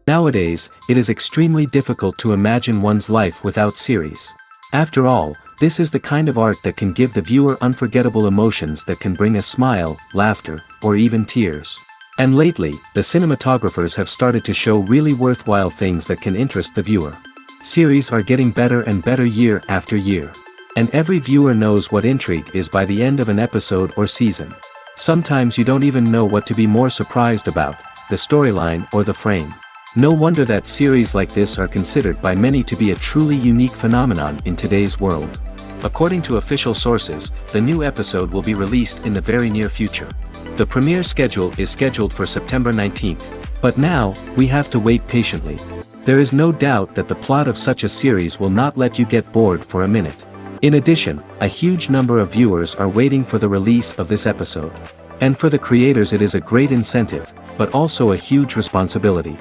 Nowadays, it is extremely difficult to imagine one's life without series. After all, this is the kind of art that can give the viewer unforgettable emotions that can bring a smile, laughter, or even tears. And lately, the cinematographers have started to show really worthwhile things that can interest the viewer. Series are getting better and better year after year. And every viewer knows what intrigue is by the end of an episode or season. Sometimes you don't even know what to be more surprised about, the storyline or the frame. No wonder that series like this are considered by many to be a truly unique phenomenon in today's world. According to official sources, the new episode will be released in the very near future. The premiere schedule is scheduled for September 19th. But now, we have to wait patiently. There is no doubt that the plot of such a series will not let you get bored for a minute. In addition, a huge number of viewers are waiting for the release of this episode. And for the creators it is a great incentive, but also a huge responsibility.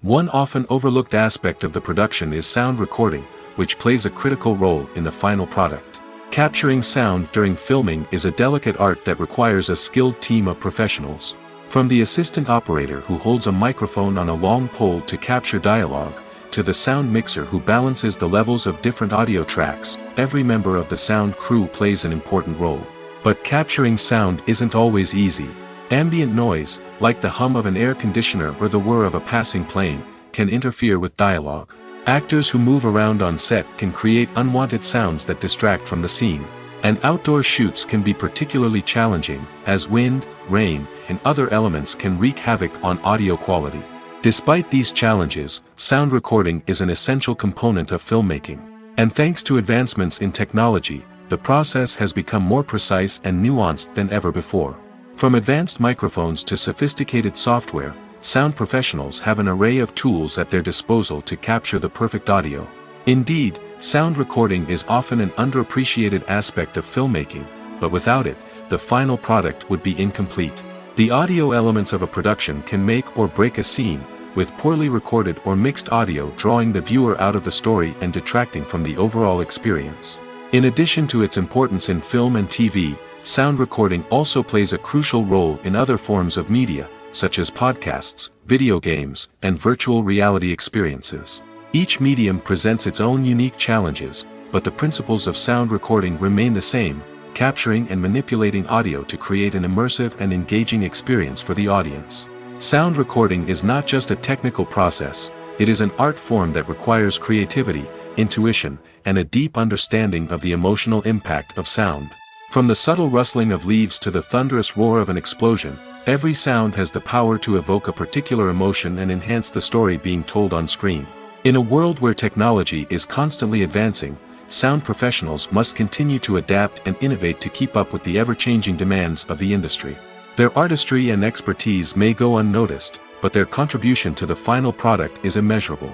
One often overlooked aspect of the production is sound recording, which plays a critical role in the final product. Capturing sound during filming is a delicate art that requires a skilled team of professionals. From the assistant operator who holds a microphone on a long pole to capture dialogue, to the sound mixer who balances the levels of different audio tracks, every member of the sound crew plays an important role. But capturing sound isn't always easy. Ambient noise, like the hum of an air conditioner or the whir of a passing plane, can interfere with dialogue. Actors who move around on set can create unwanted sounds that distract from the scene. And outdoor shoots can be particularly challenging, as wind, rain, and other elements can wreak havoc on audio quality. Despite these challenges, sound recording is an essential component of filmmaking. And thanks to advancements in technology, the process has become more precise and nuanced than ever before. From advanced microphones to sophisticated software, sound professionals have an array of tools at their disposal to capture the perfect audio. Indeed, sound recording is often an underappreciated aspect of filmmaking, but without it, the final product would be incomplete. The audio elements of a production can make or break a scene, with poorly recorded or mixed audio drawing the viewer out of the story and detracting from the overall experience. In addition to its importance in film and TV, sound recording also plays a crucial role in other forms of media, such as podcasts, video games, and virtual reality experiences. Each medium presents its own unique challenges, but the principles of sound recording remain the same, capturing and manipulating audio to create an immersive and engaging experience for the audience. Sound recording is not just a technical process, it is an art form that requires creativity, intuition, and a deep understanding of the emotional impact of sound. From the subtle rustling of leaves to the thunderous roar of an explosion, every sound has the power to evoke a particular emotion and enhance the story being told on screen. In a world where technology is constantly advancing, sound professionals must continue to adapt and innovate to keep up with the ever-changing demands of the industry. Their artistry and expertise may go unnoticed, but their contribution to the final product is immeasurable.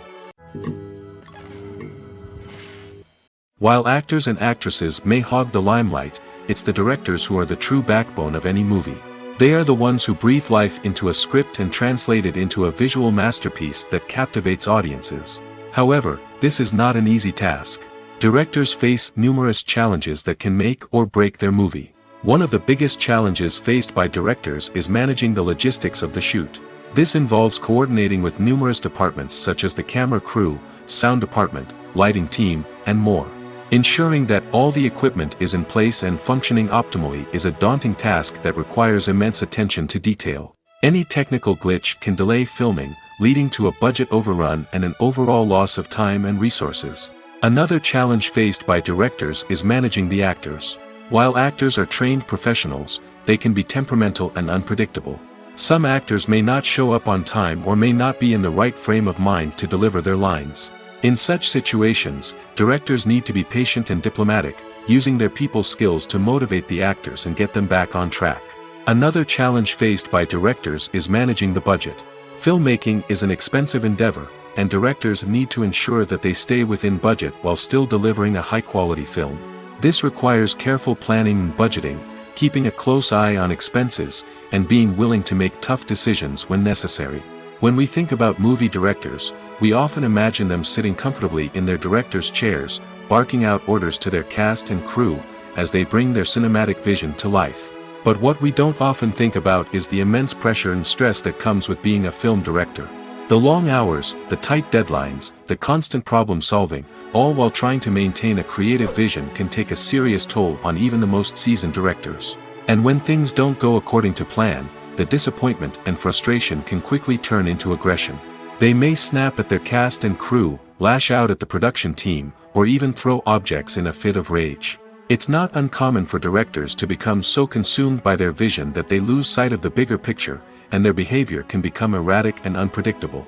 While actors and actresses may hog the limelight, it's the directors who are the true backbone of any movie. They are the ones who breathe life into a script and translate it into a visual masterpiece that captivates audiences. However, this is not an easy task. Directors face numerous challenges that can make or break their movie. One of the biggest challenges faced by directors is managing the logistics of the shoot. This involves coordinating with numerous departments such as the camera crew, sound department, lighting team, and more. Ensuring that all the equipment is in place and functioning optimally is a daunting task that requires immense attention to detail. Any technical glitch can delay filming, leading to a budget overrun and an overall loss of time and resources. Another challenge faced by directors is managing the actors. While actors are trained professionals, they can be temperamental and unpredictable. Some actors may not show up on time or may not be in the right frame of mind to deliver their lines. In such situations, directors need to be patient and diplomatic, using their people skills to motivate the actors and get them back on track. Another challenge faced by directors is managing the budget. Filmmaking is an expensive endeavor, and directors need to ensure that they stay within budget while still delivering a high-quality film. This requires careful planning and budgeting, keeping a close eye on expenses, and being willing to make tough decisions when necessary. When we think about movie directors, we often imagine them sitting comfortably in their director's chairs, barking out orders to their cast and crew, as they bring their cinematic vision to life. But what we don't often think about is the immense pressure and stress that comes with being a film director. The long hours, the tight deadlines, the constant problem solving, all while trying to maintain a creative vision can take a serious toll on even the most seasoned directors. And when things don't go according to plan, the disappointment and frustration can quickly turn into aggression. They may snap at their cast and crew, lash out at the production team, or even throw objects in a fit of rage. It's not uncommon for directors to become so consumed by their vision that they lose sight of the bigger picture, and their behavior can become erratic and unpredictable.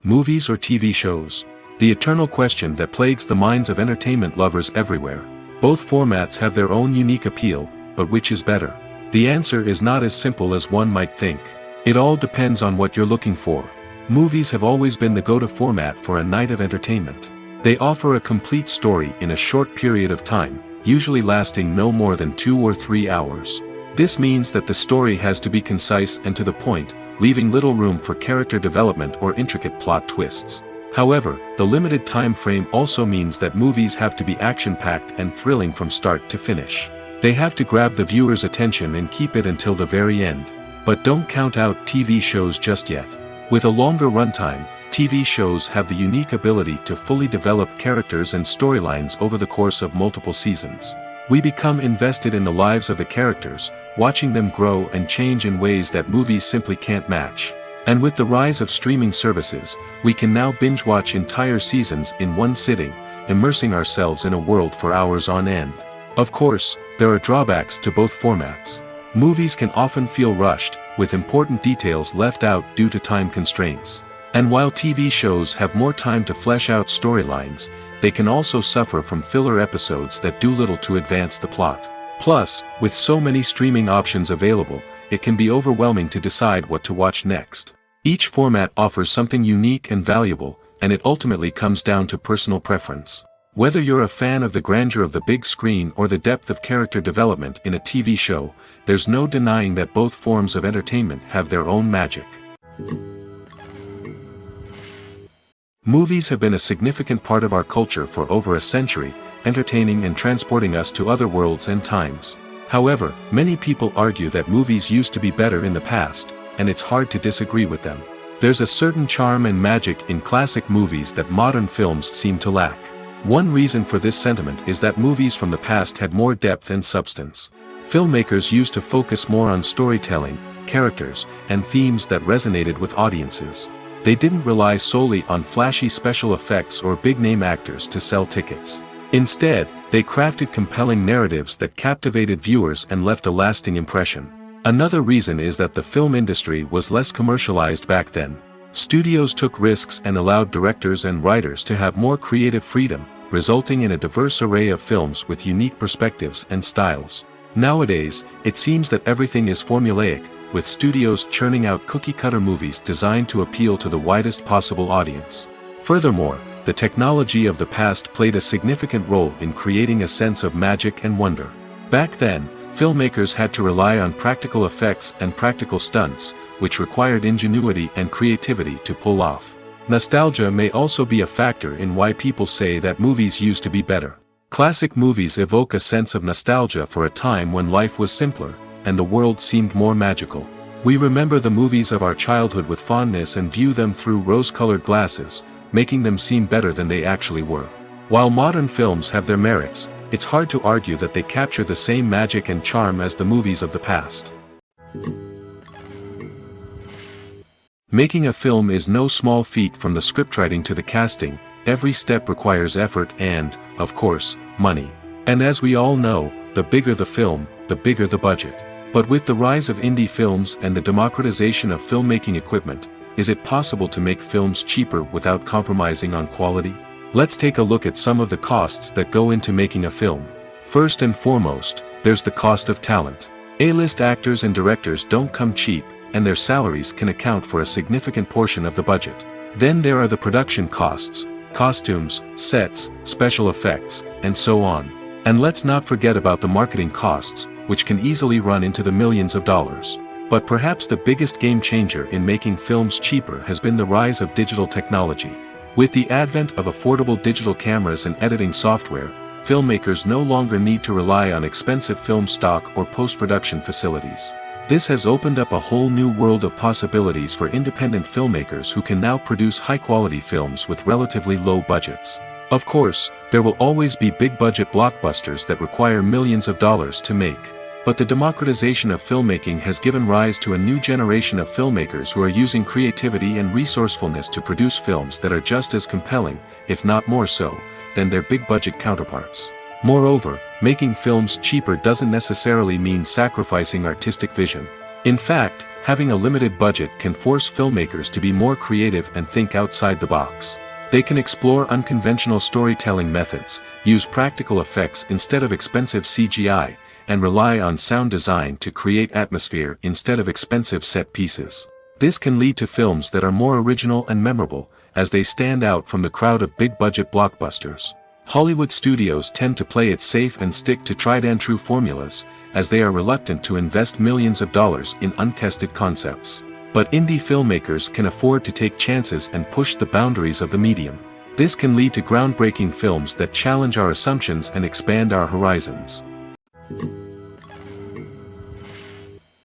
Movies or TV shows? The eternal question that plagues the minds of entertainment lovers everywhere. Both formats have their own unique appeal, but which is better? The answer is not as simple as one might think. It all depends on what you're looking for. Movies have always been the go-to format for a night of entertainment. They offer a complete story in a short period of time, usually lasting no more than 2 or 3 hours. This means that the story has to be concise and to the point, leaving little room for character development or intricate plot twists. However, the limited time frame also means that movies have to be action-packed and thrilling from start to finish. They have to grab the viewer's attention and keep it until the very end. But don't count out TV shows just yet. With a longer runtime, TV shows have the unique ability to fully develop characters and storylines over the course of multiple seasons. We become invested in the lives of the characters, watching them grow and change in ways that movies simply can't match. And with the rise of streaming services, we can now binge-watch entire seasons in one sitting, immersing ourselves in a world for hours on end. Of course, there are drawbacks to both formats. Movies can often feel rushed, with important details left out due to time constraints. And while TV shows have more time to flesh out storylines, they can also suffer from filler episodes that do little to advance the plot. Plus, with so many streaming options available, it can be overwhelming to decide what to watch next. Each format offers something unique and valuable, and it ultimately comes down to personal preference. Whether you're a fan of the grandeur of the big screen or the depth of character development in a TV show, there's no denying that both forms of entertainment have their own magic. Movies have been a significant part of our culture for over a century, entertaining and transporting us to other worlds and times. However, many people argue that movies used to be better in the past, and it's hard to disagree with them. There's a certain charm and magic in classic movies that modern films seem to lack. One reason for this sentiment is that movies from the past had more depth and substance. Filmmakers used to focus more on storytelling, characters, and themes that resonated with audiences. They didn't rely solely on flashy special effects or big-name actors to sell tickets. Instead, they crafted compelling narratives that captivated viewers and left a lasting impression. Another reason is that the film industry was less commercialized back then. Studios took risks and allowed directors and writers to have more creative freedom, resulting in a diverse array of films with unique perspectives and styles. Nowadays, it seems that everything is formulaic, with studios churning out cookie-cutter movies designed to appeal to the widest possible audience. Furthermore, the technology of the past played a significant role in creating a sense of magic and wonder. Back then, filmmakers had to rely on practical effects and practical stunts, which required ingenuity and creativity to pull off. Nostalgia may also be a factor in why people say that movies used to be better. Classic movies evoke a sense of nostalgia for a time when life was simpler, and the world seemed more magical. We remember the movies of our childhood with fondness and view them through rose-colored glasses, making them seem better than they actually were. While modern films have their merits, it's hard to argue that they capture the same magic and charm as the movies of the past. Making a film is no small feat. From the scriptwriting to the casting, every step requires effort and, of course, money. And as we all know, the bigger the film, the bigger the budget. But with the rise of indie films and the democratization of filmmaking equipment, is it possible to make films cheaper without compromising on quality? Let's take a look at some of the costs that go into making a film. First and foremost, there's the cost of talent. A-list actors and directors don't come cheap, and their salaries can account for a significant portion of the budget. Then there are the production costs, costumes, sets, special effects, and so on. And let's not forget about the marketing costs, which can easily run into the millions of dollars. But perhaps the biggest game changer in making films cheaper has been the rise of digital technology. With the advent of affordable digital cameras and editing software, filmmakers no longer need to rely on expensive film stock or post-production facilities. This has opened up a whole new world of possibilities for independent filmmakers who can now produce high-quality films with relatively low budgets. Of course, there will always be big-budget blockbusters that require millions of dollars to make. But the democratization of filmmaking has given rise to a new generation of filmmakers who are using creativity and resourcefulness to produce films that are just as compelling, if not more so, than their big-budget counterparts. Moreover, making films cheaper doesn't necessarily mean sacrificing artistic vision. In fact, having a limited budget can force filmmakers to be more creative and think outside the box. They can explore unconventional storytelling methods, use practical effects instead of expensive CGI, and rely on sound design to create atmosphere instead of expensive set pieces. This can lead to films that are more original and memorable, as they stand out from the crowd of big-budget blockbusters. Hollywood studios tend to play it safe and stick to tried-and-true formulas, as they are reluctant to invest millions of dollars in untested concepts. But indie filmmakers can afford to take chances and push the boundaries of the medium. This can lead to groundbreaking films that challenge our assumptions and expand our horizons.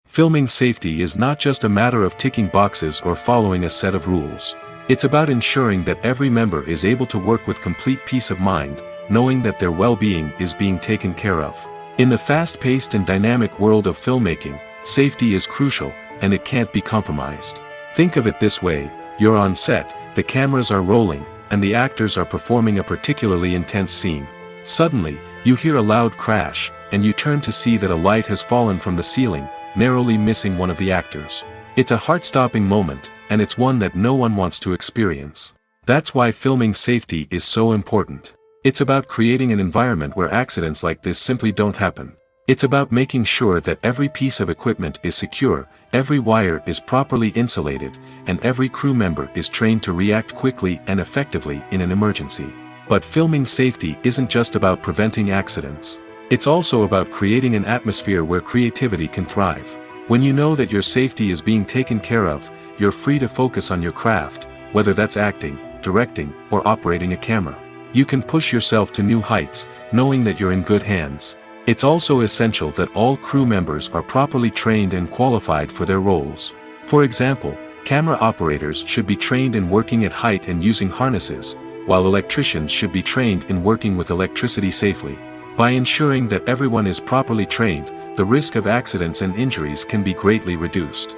Filming safety is not just a matter of ticking boxes or following a set of rules. It's about ensuring that every member is able to work with complete peace of mind, knowing that their well-being is being taken care of. In the fast-paced and dynamic world of filmmaking, safety is crucial, and it can't be compromised. Think of it this way: you're on set, the cameras are rolling, and the actors are performing a particularly intense scene. Suddenly, you hear a loud crash, and you turn to see that a light has fallen from the ceiling, narrowly missing one of the actors. It's a heart-stopping moment, and it's one that no one wants to experience. That's why filming safety is so important. It's about creating an environment where accidents like this simply don't happen. It's about making sure that every piece of equipment is secure, every wire is properly insulated, and every crew member is trained to react quickly and effectively in an emergency. But filming safety isn't just about preventing accidents. It's also about creating an atmosphere where creativity can thrive. When you know that your safety is being taken care of, you're free to focus on your craft, whether that's acting, directing, or operating a camera. You can push yourself to new heights, knowing that you're in good hands. It's also essential that all crew members are properly trained and qualified for their roles. For example, camera operators should be trained in working at height and using harnesses, while electricians should be trained in working with electricity safely. By ensuring that everyone is properly trained, the risk of accidents and injuries can be greatly reduced.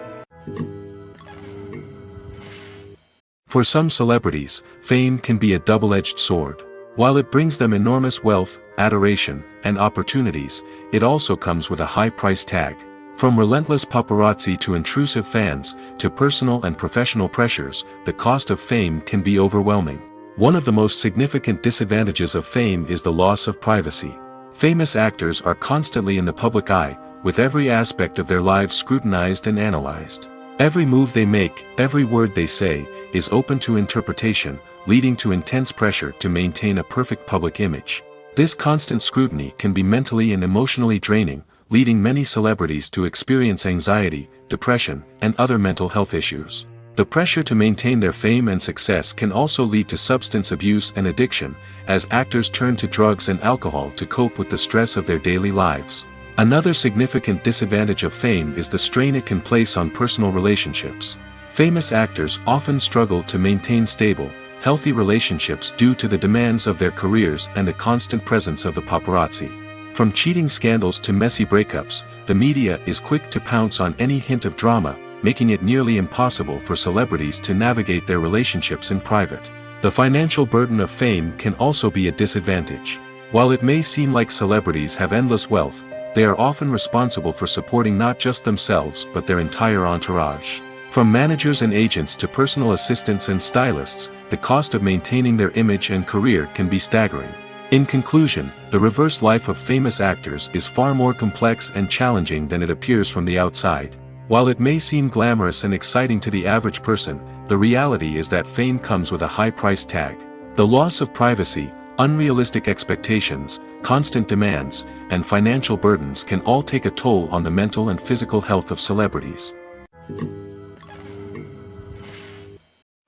For some celebrities, fame can be a double-edged sword. While it brings them enormous wealth, adoration, and opportunities, it also comes with a high price tag. From relentless paparazzi to intrusive fans, to personal and professional pressures, the cost of fame can be overwhelming. One of the most significant disadvantages of fame is the loss of privacy. Famous actors are constantly in the public eye, with every aspect of their lives scrutinized and analyzed. Every move they make, every word they say, is open to interpretation, leading to intense pressure to maintain a perfect public image. This constant scrutiny can be mentally and emotionally draining, leading many celebrities to experience anxiety, depression, and other mental health issues. The pressure to maintain their fame and success can also lead to substance abuse and addiction, as actors turn to drugs and alcohol to cope with the stress of their daily lives. Another significant disadvantage of fame is the strain it can place on personal relationships. Famous actors often struggle to maintain stable, healthy relationships due to the demands of their careers and the constant presence of the paparazzi. From cheating scandals to messy breakups, the media is quick to pounce on any hint of drama, making it nearly impossible for celebrities to navigate their relationships in private. The financial burden of fame can also be a disadvantage. While it may seem like celebrities have endless wealth, they are often responsible for supporting not just themselves but their entire entourage. From managers and agents to personal assistants and stylists, the cost of maintaining their image and career can be staggering. In conclusion, the reverse life of famous actors is far more complex and challenging than it appears from the outside. While it may seem glamorous and exciting to the average person, the reality is that fame comes with a high price tag. The loss of privacy, unrealistic expectations, constant demands, and financial burdens can all take a toll on the mental and physical health of celebrities.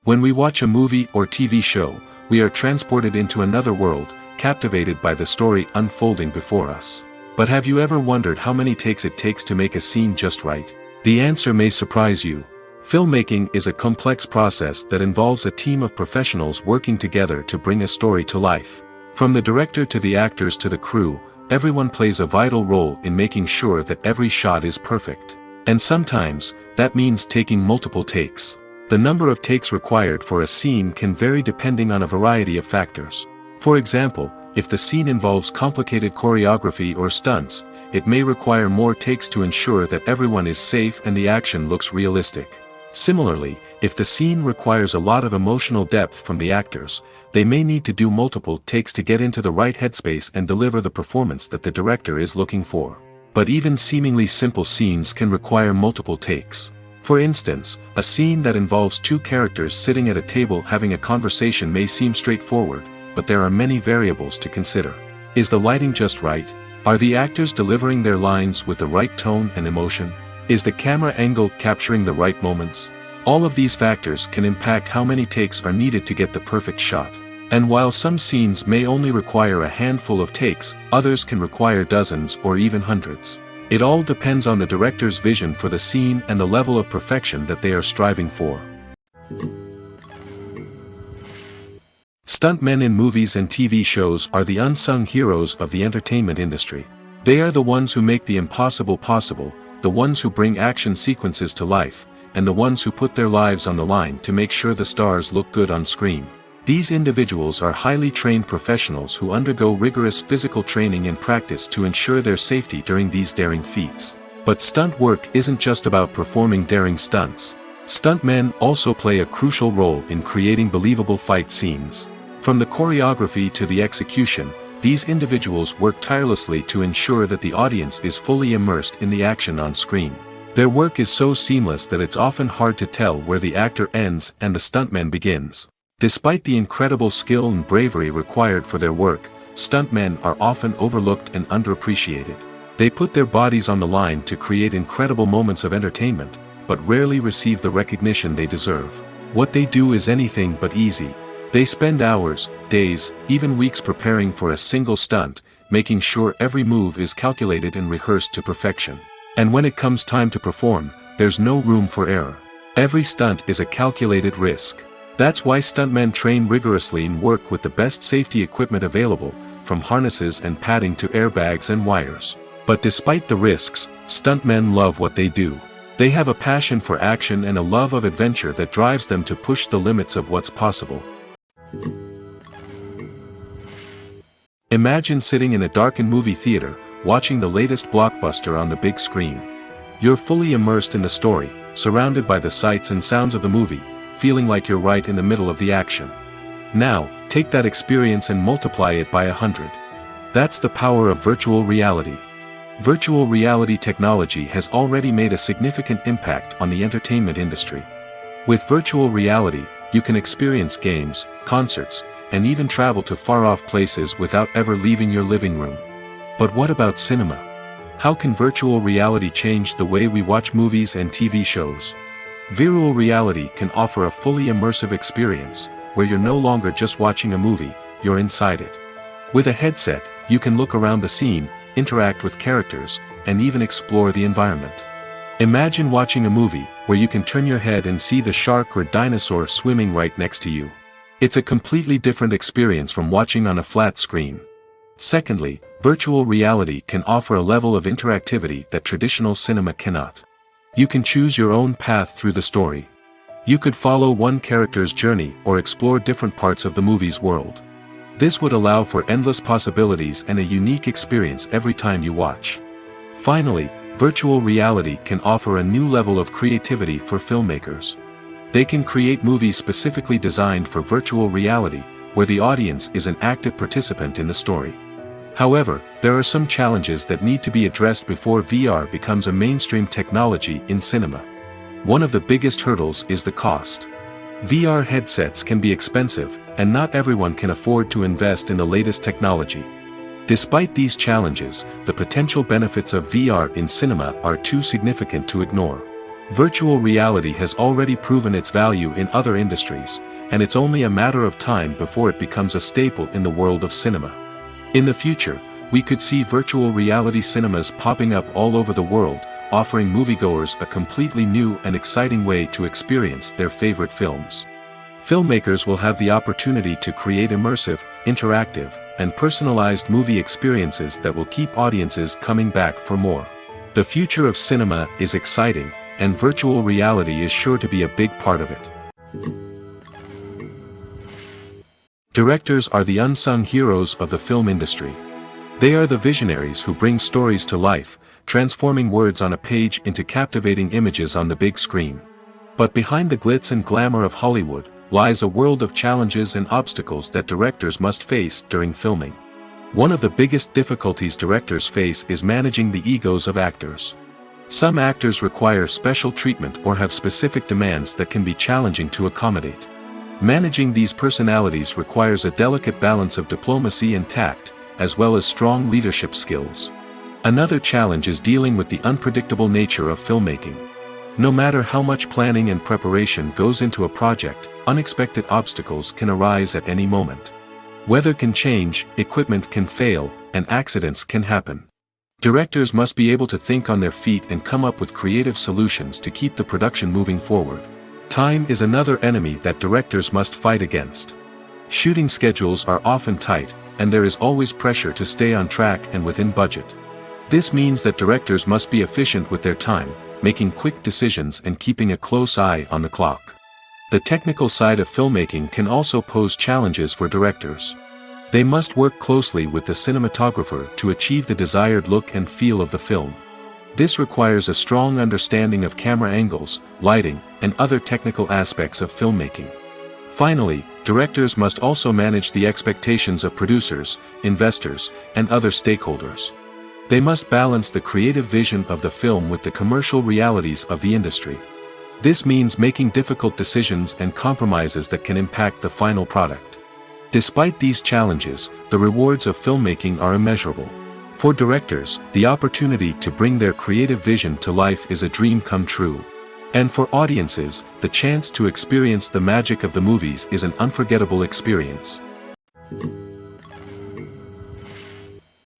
When we watch a movie or TV show, we are transported into another world, captivated by the story unfolding before us. But have you ever wondered how many takes it takes to make a scene just right? The answer may surprise you. Filmmaking is a complex process that involves a team of professionals working together to bring a story to life. From the director to the actors to the crew, everyone plays a vital role in making sure that every shot is perfect. And sometimes, that means taking multiple takes. The number of takes required for a scene can vary depending on a variety of factors. For example, if the scene involves complicated choreography or stunts, it may require more takes to ensure that everyone is safe and the action looks realistic. Similarly, if the scene requires a lot of emotional depth from the actors, they may need to do multiple takes to get into the right headspace and deliver the performance that the director is looking for. But even seemingly simple scenes can require multiple takes. For instance, a scene that involves two characters sitting at a table having a conversation may seem straightforward, but there are many variables to consider. Is the lighting just right? Are the actors delivering their lines with the right tone and emotion? Is the camera angle capturing the right moments? All of these factors can impact how many takes are needed to get the perfect shot. And while some scenes may only require a handful of takes, others can require dozens or even hundreds. It all depends on the director's vision for the scene and the level of perfection that they are striving for. Stuntmen in movies and TV shows are the unsung heroes of the entertainment industry. They are the ones who make the impossible possible, the ones who bring action sequences to life, and the ones who put their lives on the line to make sure the stars look good on screen. These individuals are highly trained professionals who undergo rigorous physical training and practice to ensure their safety during these daring feats. But stunt work isn't just about performing daring stunts. Stuntmen also play a crucial role in creating believable fight scenes. From the choreography to the execution, these individuals work tirelessly to ensure that the audience is fully immersed in the action on screen. Their work is so seamless that it's often hard to tell where the actor ends and the stuntman begins. Despite the incredible skill and bravery required for their work, stuntmen are often overlooked and underappreciated. They put their bodies on the line to create incredible moments of entertainment, but rarely receive the recognition they deserve. What they do is anything but easy. They spend hours, days, even weeks preparing for a single stunt, making sure every move is calculated and rehearsed to perfection. And when it comes time to perform, there's no room for error. Every stunt is a calculated risk. That's why stuntmen train rigorously and work with the best safety equipment available, from harnesses and padding to airbags and wires. But despite the risks, stuntmen love what they do. They have a passion for action and a love of adventure that drives them to push the limits of what's possible. Imagine sitting in a darkened movie theater, watching the latest blockbuster on the big screen. You're fully immersed in the story, surrounded by the sights and sounds of the movie, feeling like you're right in the middle of the action. Now, take that experience and multiply it by 100. That's the power of virtual reality. Virtual reality technology has already made a significant impact on the entertainment industry. With virtual reality, you can experience games, concerts, and even travel to far-off places without ever leaving your living room. But what about cinema? How can virtual reality change the way we watch movies and TV shows? Virtual reality can offer a fully immersive experience, where you're no longer just watching a movie, you're inside it. With a headset, you can look around the scene, interact with characters, and even explore the environment. Imagine watching a movie, where you can turn your head and see the shark or dinosaur swimming right next to you. It's a completely different experience from watching on a flat screen. Secondly, virtual reality can offer a level of interactivity that traditional cinema cannot. You can choose your own path through the story. You could follow one character's journey or explore different parts of the movie's world. This would allow for endless possibilities and a unique experience every time you watch. Finally, virtual reality can offer a new level of creativity for filmmakers. They can create movies specifically designed for virtual reality, where the audience is an active participant in the story. However, there are some challenges that need to be addressed before VR becomes a mainstream technology in cinema. One of the biggest hurdles is the cost. VR headsets can be expensive, and not everyone can afford to invest in the latest technology. Despite these challenges, the potential benefits of VR in cinema are too significant to ignore. Virtual reality has already proven its value in other industries, and it's only a matter of time before it becomes a staple in the world of cinema. In the future, we could see virtual reality cinemas popping up all over the world, offering moviegoers a completely new and exciting way to experience their favorite films. Filmmakers will have the opportunity to create immersive, interactive, and personalized movie experiences that will keep audiences coming back for more. The future of cinema is exciting, and virtual reality is sure to be a big part of it. Directors are the unsung heroes of the film industry. They are the visionaries who bring stories to life, transforming words on a page into captivating images on the big screen. But behind the glitz and glamour of Hollywood, lies a world of challenges and obstacles that directors must face during filming. One of the biggest difficulties directors face is managing the egos of actors. Some actors require special treatment or have specific demands that can be challenging to accommodate. Managing these personalities requires a delicate balance of diplomacy and tact, as well as strong leadership skills. Another challenge is dealing with the unpredictable nature of filmmaking. No matter how much planning and preparation goes into a project, unexpected obstacles can arise at any moment. Weather can change, equipment can fail, and accidents can happen. Directors must be able to think on their feet and come up with creative solutions to keep the production moving forward. Time is another enemy that directors must fight against. Shooting schedules are often tight, and there is always pressure to stay on track and within budget. This means that directors must be efficient with their time, making quick decisions and keeping a close eye on the clock. The technical side of filmmaking can also pose challenges for directors. They must work closely with the cinematographer to achieve the desired look and feel of the film. This requires a strong understanding of camera angles, lighting, and other technical aspects of filmmaking. Finally, directors must also manage the expectations of producers, investors, and other stakeholders. They must balance the creative vision of the film with the commercial realities of the industry. This means making difficult decisions and compromises that can impact the final product. Despite these challenges, the rewards of filmmaking are immeasurable. For directors, the opportunity to bring their creative vision to life is a dream come true. And for audiences, the chance to experience the magic of the movies is an unforgettable experience.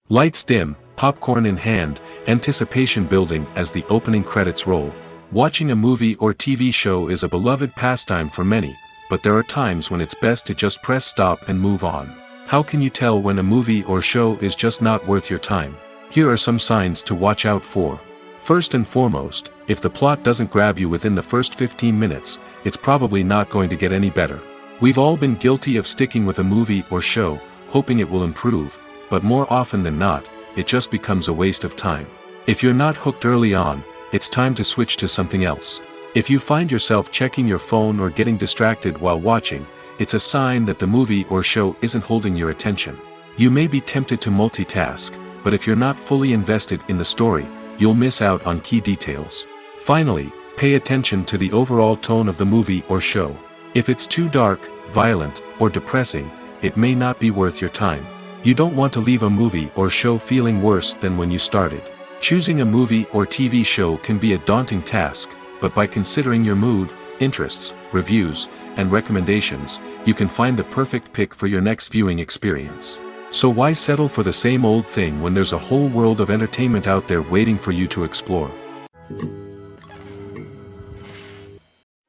Lights dim, popcorn in hand, anticipation building as the opening credits roll. Watching a movie or TV show is a beloved pastime for many, but there are times when it's best to just press stop and move on. How can you tell when a movie or show is just not worth your time? Here are some signs to watch out for. First and foremost, if the plot doesn't grab you within the first 15 minutes, it's probably not going to get any better. We've all been guilty of sticking with a movie or show, hoping it will improve, but more often than not, it just becomes a waste of time. If you're not hooked early on, it's time to switch to something else. If you find yourself checking your phone or getting distracted while watching, it's a sign that the movie or show isn't holding your attention. You may be tempted to multitask, but if you're not fully invested in the story, you'll miss out on key details. Finally, pay attention to the overall tone of the movie or show. If it's too dark, violent, or depressing, it may not be worth your time. You don't want to leave a movie or show feeling worse than when you started. Choosing a movie or TV show can be a daunting task, but by considering your mood, interests, reviews, and recommendations, you can find the perfect pick for your next viewing experience. So why settle for the same old thing when there's a whole world of entertainment out there waiting for you to explore?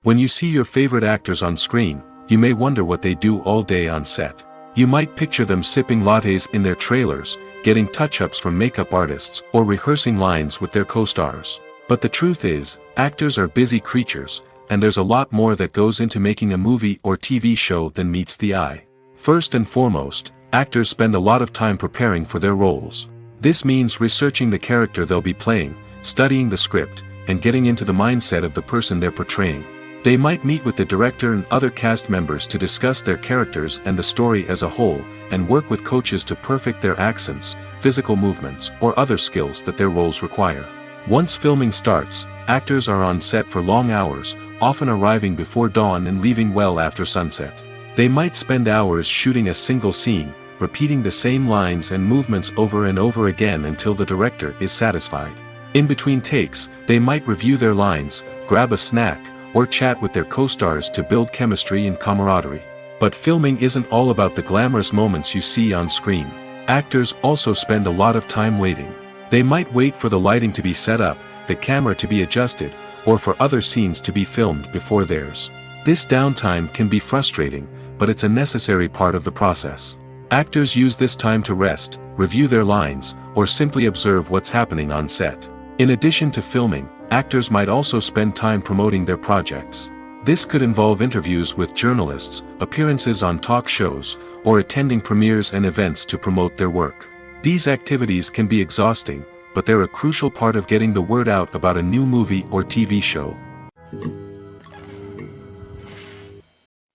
When you see your favorite actors on screen, you may wonder what they do all day on set. You might picture them sipping lattes in their trailers, getting touch-ups from makeup artists, or rehearsing lines with their co-stars. But the truth is, actors are busy creatures, and there's a lot more that goes into making a movie or TV show than meets the eye. First and foremost, actors spend a lot of time preparing for their roles. This means researching the character they'll be playing, studying the script, and getting into the mindset of the person they're portraying. They might meet with the director and other cast members to discuss their characters and the story as a whole, and work with coaches to perfect their accents, physical movements, or other skills that their roles require. Once filming starts, actors are on set for long hours, often arriving before dawn and leaving well after sunset. They might spend hours shooting a single scene, repeating the same lines and movements over and over again until the director is satisfied. In between takes, they might review their lines, grab a snack, or chat with their co-stars to build chemistry and camaraderie. But filming isn't all about the glamorous moments you see on screen. Actors also spend a lot of time waiting. They might wait for the lighting to be set up, the camera to be adjusted, or for other scenes to be filmed before theirs. This downtime can be frustrating, but it's a necessary part of the process. Actors use this time to rest, review their lines, or simply observe what's happening on set. In addition to filming, actors might also spend time promoting their projects. This could involve interviews with journalists, appearances on talk shows, or attending premieres and events to promote their work. These activities can be exhausting, but they're a crucial part of getting the word out about a new movie or TV show.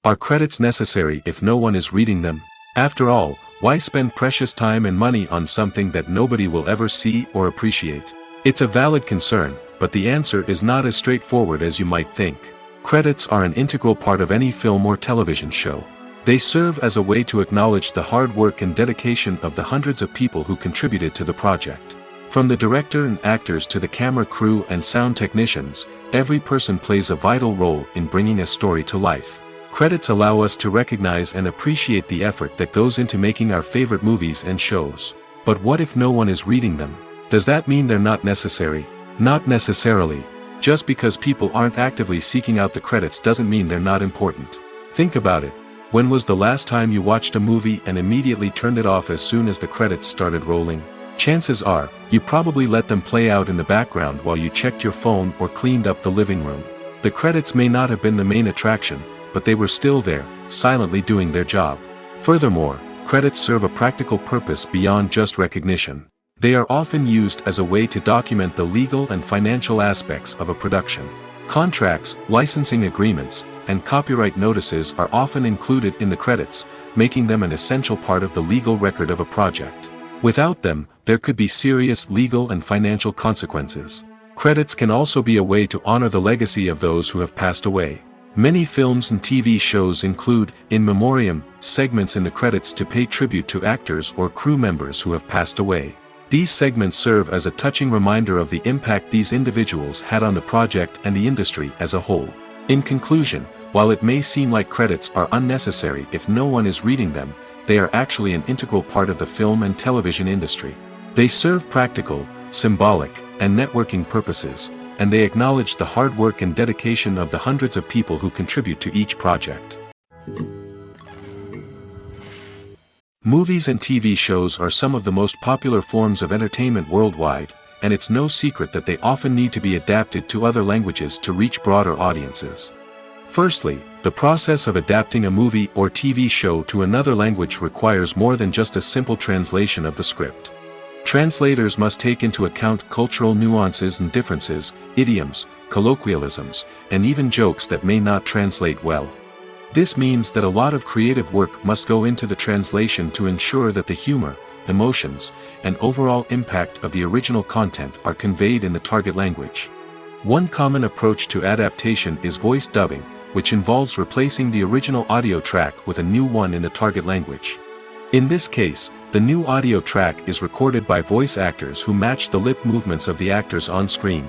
Are credits necessary if no one is reading them? After all, why spend precious time and money on something that nobody will ever see or appreciate? It's a valid concern, but the answer is not as straightforward as you might think. Credits are an integral part of any film or television show. They serve as a way to acknowledge the hard work and dedication of the hundreds of people who contributed to the project. From the director and actors to the camera crew and sound technicians, every person plays a vital role in bringing a story to life. Credits allow us to recognize and appreciate the effort that goes into making our favorite movies and shows. But what if no one is reading them? Does that mean they're not necessary? Not necessarily. Just because people aren't actively seeking out the credits doesn't mean they're not important. Think about it. When was the last time you watched a movie and immediately turned it off as soon as the credits started rolling? Chances are, you probably let them play out in the background while you checked your phone or cleaned up the living room. The credits may not have been the main attraction, but they were still there, silently doing their job. Furthermore, credits serve a practical purpose beyond just recognition. They are often used as a way to document the legal and financial aspects of a production. Contracts, licensing agreements, and copyright notices are often included in the credits, making them an essential part of the legal record of a project. Without them, there could be serious legal and financial consequences. Credits can also be a way to honor the legacy of those who have passed away. Many films and TV shows include, in memoriam, segments in the credits to pay tribute to actors or crew members who have passed away. These segments serve as a touching reminder of the impact these individuals had on the project and the industry as a whole. In conclusion, while it may seem like credits are unnecessary if no one is reading them, they are actually an integral part of the film and television industry. They serve practical, symbolic, and networking purposes, and they acknowledge the hard work and dedication of the hundreds of people who contribute to each project. Movies and TV shows are some of the most popular forms of entertainment worldwide, and it's no secret that they often need to be adapted to other languages to reach broader audiences. Firstly, the process of adapting a movie or TV show to another language requires more than just a simple translation of the script. Translators must take into account cultural nuances and differences, idioms, colloquialisms, and even jokes that may not translate well. This means that a lot of creative work must go into the translation to ensure that the humor, emotions, and overall impact of the original content are conveyed in the target language. One common approach to adaptation is voice dubbing, which involves replacing the original audio track with a new one in the target language. In this case, the new audio track is recorded by voice actors who match the lip movements of the actors on screen.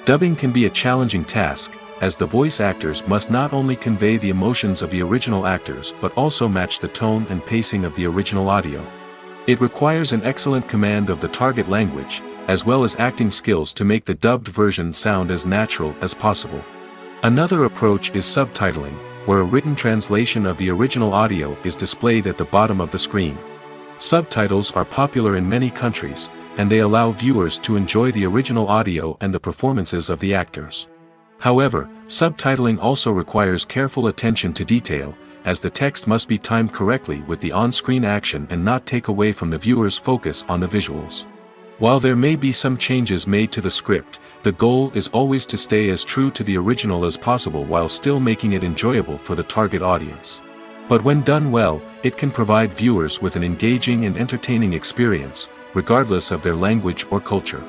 Dubbing can be a challenging task, as the voice actors must not only convey the emotions of the original actors but also match the tone and pacing of the original audio. It requires an excellent command of the target language, as well as acting skills to make the dubbed version sound as natural as possible. Another approach is subtitling, where a written translation of the original audio is displayed at the bottom of the screen. Subtitles are popular in many countries, and they allow viewers to enjoy the original audio and the performances of the actors. However, subtitling also requires careful attention to detail, as the text must be timed correctly with the on-screen action and not take away from the viewer's focus on the visuals. While there may be some changes made to the script, the goal is always to stay as true to the original as possible while still making it enjoyable for the target audience. But when done well, it can provide viewers with an engaging and entertaining experience, regardless of their language or culture.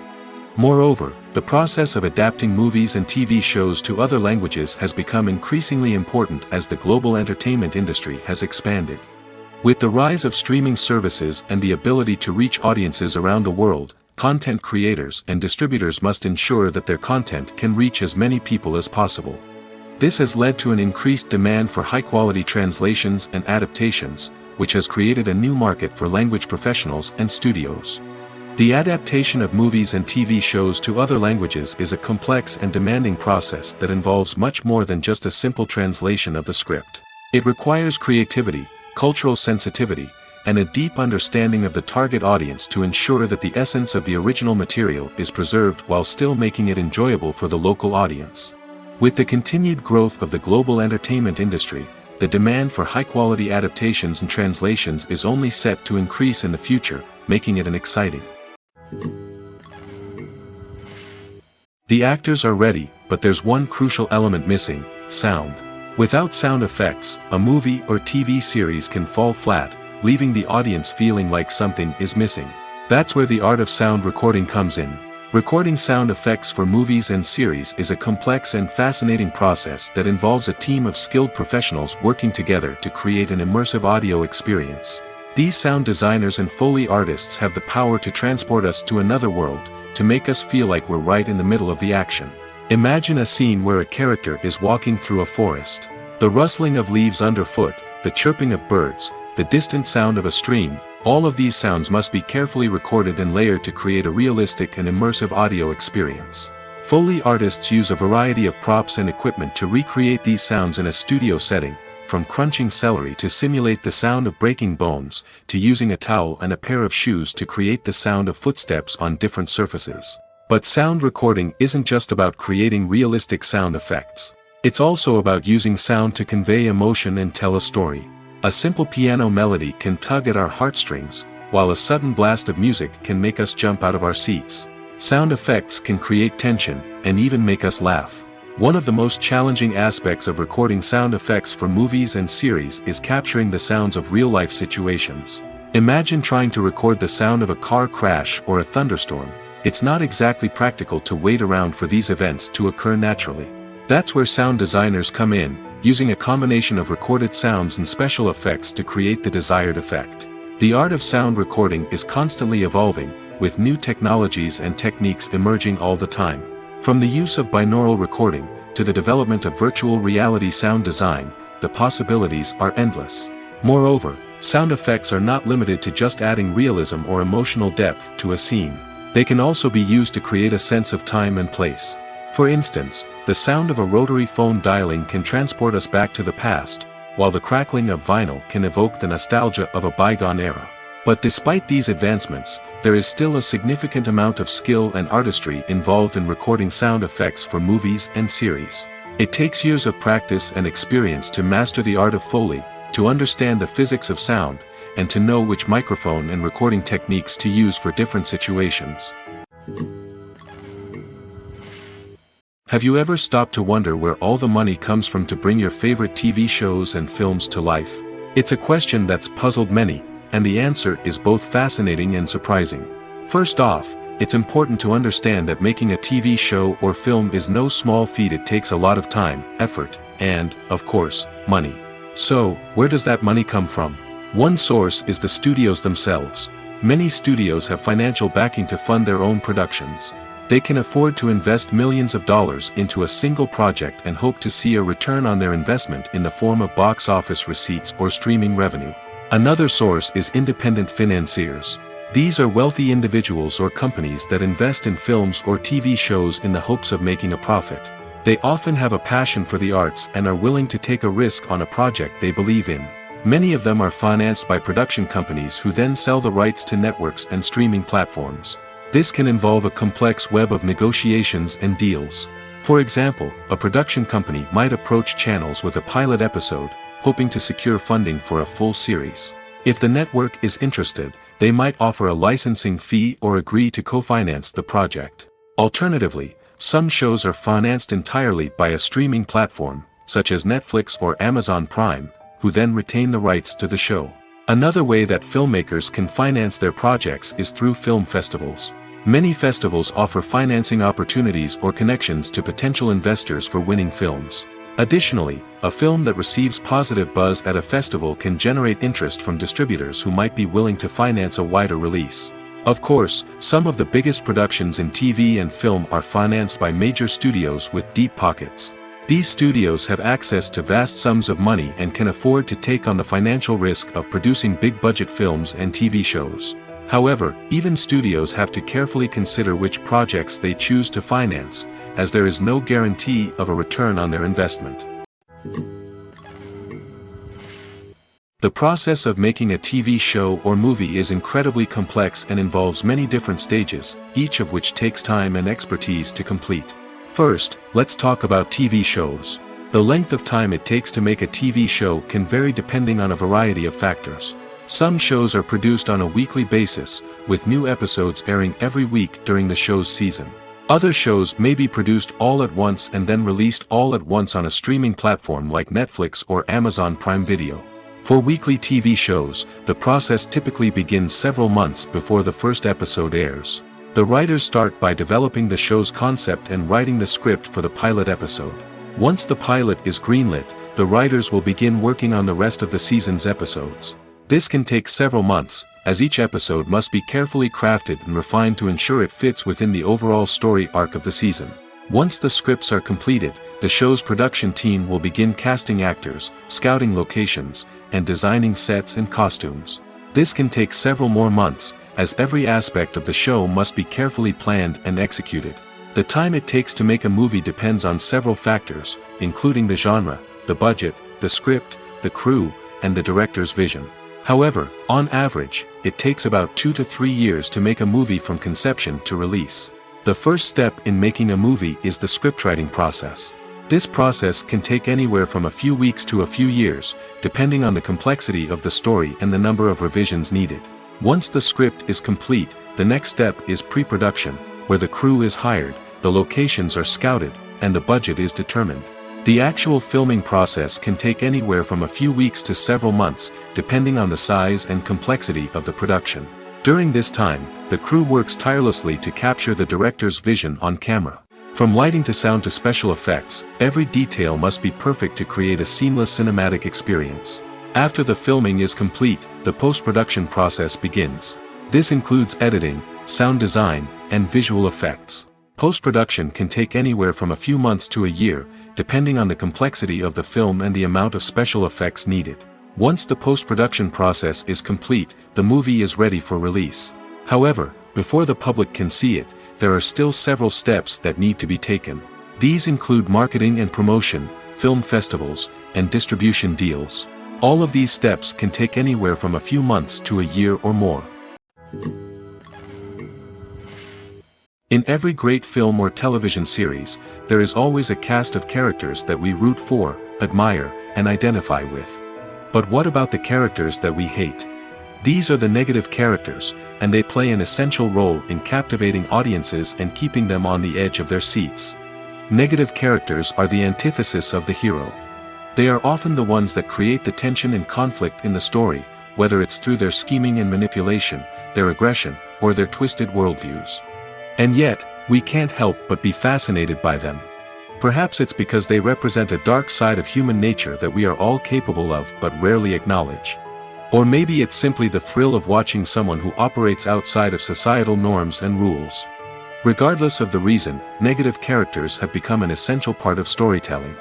Moreover, the process of adapting movies and TV shows to other languages has become increasingly important as the global entertainment industry has expanded. With the rise of streaming services and the ability to reach audiences around the world, content creators and distributors must ensure that their content can reach as many people as possible. This has led to an increased demand for high-quality translations and adaptations, which has created a new market for language professionals and studios. The adaptation of movies and TV shows to other languages is a complex and demanding process that involves much more than just a simple translation of the script. It requires creativity, cultural sensitivity, and a deep understanding of the target audience to ensure that the essence of the original material is preserved while still making it enjoyable for the local audience. With the continued growth of the global entertainment industry, the demand for high-quality adaptations and translations is only set to increase in the future, making it an exciting. The actors are ready, but there's one crucial element missing: sound. Without sound effects, a movie or TV series can fall flat, leaving the audience feeling like something is missing. That's where the art of sound recording comes in. Recording sound effects for movies and series is a complex and fascinating process that involves a team of skilled professionals working together to create an immersive audio experience. These sound designers and Foley artists have the power to transport us to another world, to make us feel like we're right in the middle of the action. Imagine a scene where a character is walking through a forest. The rustling of leaves underfoot, the chirping of birds, the distant sound of a stream, all of these sounds must be carefully recorded and layered to create a realistic and immersive audio experience. Foley artists use a variety of props and equipment to recreate these sounds in a studio setting, from crunching celery to simulate the sound of breaking bones, to using a towel and a pair of shoes to create the sound of footsteps on different surfaces. But sound recording isn't just about creating realistic sound effects. It's also about using sound to convey emotion and tell a story. A simple piano melody can tug at our heartstrings, while a sudden blast of music can make us jump out of our seats. Sound effects can create tension, and even make us laugh. One of the most challenging aspects of recording sound effects for movies and series is capturing the sounds of real-life situations. Imagine trying to record the sound of a car crash or a thunderstorm. It's not exactly practical to wait around for these events to occur naturally. That's where sound designers come in, using a combination of recorded sounds and special effects to create the desired effect. The art of sound recording is constantly evolving, with new technologies and techniques emerging all the time. From the use of binaural recording, to the development of virtual reality sound design, the possibilities are endless. Moreover, sound effects are not limited to just adding realism or emotional depth to a scene. They can also be used to create a sense of time and place. For instance, the sound of a rotary phone dialing can transport us back to the past, while the crackling of vinyl can evoke the nostalgia of a bygone era. But despite these advancements, there is still a significant amount of skill and artistry involved in recording sound effects for movies and series. It takes years of practice and experience to master the art of Foley, to understand the physics of sound, and to know which microphone and recording techniques to use for different situations. Have you ever stopped to wonder where all the money comes from to bring your favorite TV shows and films to life? It's a question that's puzzled many, and the answer is both fascinating and surprising. First off, it's important to understand that making a TV show or film is no small feat. It takes a lot of time, effort, and, of course, money. So, where does that money come from? One source is the studios themselves. Many studios have financial backing to fund their own productions. They can afford to invest millions of dollars into a single project and hope to see a return on their investment in the form of box office receipts or streaming revenue. Another source is independent financiers. These are wealthy individuals or companies that invest in films or TV shows in the hopes of making a profit. They often have a passion for the arts and are willing to take a risk on a project they believe in. Many of them are financed by production companies who then sell the rights to networks and streaming platforms. This can involve a complex web of negotiations and deals. For example, a production company might approach channels with a pilot episode, hoping to secure funding for a full series. If the network is interested, they might offer a licensing fee or agree to co-finance the project. Alternatively, some shows are financed entirely by a streaming platform, such as Netflix or Amazon Prime, who then retain the rights to the show. Another way that filmmakers can finance their projects is through film festivals. Many festivals offer financing opportunities or connections to potential investors for winning films. Additionally, a film that receives positive buzz at a festival can generate interest from distributors who might be willing to finance a wider release. Of course, some of the biggest productions in TV and film are financed by major studios with deep pockets. These studios have access to vast sums of money and can afford to take on the financial risk of producing big-budget films and TV shows. However, even studios have to carefully consider which projects they choose to finance, as there is no guarantee of a return on their investment. The process of making a TV show or movie is incredibly complex and involves many different stages, each of which takes time and expertise to complete. First, let's talk about TV shows. The length of time it takes to make a TV show can vary depending on a variety of factors. Some shows are produced on a weekly basis, with new episodes airing every week during the show's season. Other shows may be produced all at once and then released all at once on a streaming platform like Netflix or Amazon Prime Video. For weekly TV shows, the process typically begins several months before the first episode airs. The writers start by developing the show's concept and writing the script for the pilot episode. Once the pilot is greenlit, the writers will begin working on the rest of the season's episodes. This can take several months, as each episode must be carefully crafted and refined to ensure it fits within the overall story arc of the season. Once the scripts are completed, the show's production team will begin casting actors, scouting locations, and designing sets and costumes. This can take several more months, as every aspect of the show must be carefully planned and executed. The time it takes to make a movie depends on several factors, including the genre, the budget, the script, the crew, and the director's vision. However, on average, it takes about 2 to 3 years to make a movie from conception to release. The first step in making a movie is the scriptwriting process. This process can take anywhere from a few weeks to a few years, depending on the complexity of the story and the number of revisions needed. Once the script is complete, the next step is pre-production, where the crew is hired, the locations are scouted, and the budget is determined. The actual filming process can take anywhere from a few weeks to several months, depending on the size and complexity of the production. During this time, the crew works tirelessly to capture the director's vision on camera. From lighting to sound to special effects, every detail must be perfect to create a seamless cinematic experience. After the filming is complete, the post-production process begins. This includes editing, sound design, and visual effects. Post-production can take anywhere from a few months to a year, depending on the complexity of the film and the amount of special effects needed. Once the post-production process is complete, the movie is ready for release. However, before the public can see it, there are still several steps that need to be taken. These include marketing and promotion, film festivals, and distribution deals. All of these steps can take anywhere from a few months to a year or more. In every great film or television series, there is always a cast of characters that we root for, admire, and identify with. But what about the characters that we hate? These are the negative characters, and they play an essential role in captivating audiences and keeping them on the edge of their seats. Negative characters are the antithesis of the hero. They are often the ones that create the tension and conflict in the story, whether it's through their scheming and manipulation, their aggression, or their twisted worldviews. And yet, we can't help but be fascinated by them. Perhaps it's because they represent a dark side of human nature that we are all capable of but rarely acknowledge. Or maybe it's simply the thrill of watching someone who operates outside of societal norms and rules. Regardless of the reason, negative characters have become an essential part of storytelling.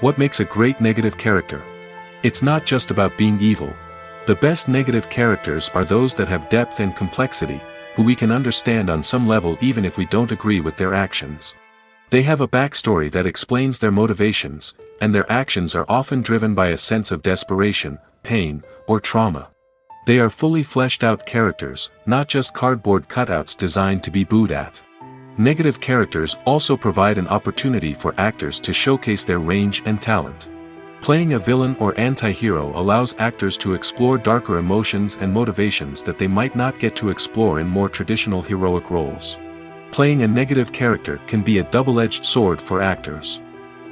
What makes a great negative character? It's not just about being evil. The best negative characters are those that have depth and complexity, who we can understand on some level even if we don't agree with their actions. They have a backstory that explains their motivations, and their actions are often driven by a sense of desperation, pain, or trauma. They are fully fleshed out characters, not just cardboard cutouts designed to be booed at. Negative characters also provide an opportunity for actors to showcase their range and talent. Playing a villain or anti-hero allows actors to explore darker emotions and motivations that they might not get to explore in more traditional heroic roles. Playing a negative character can be a double-edged sword for actors.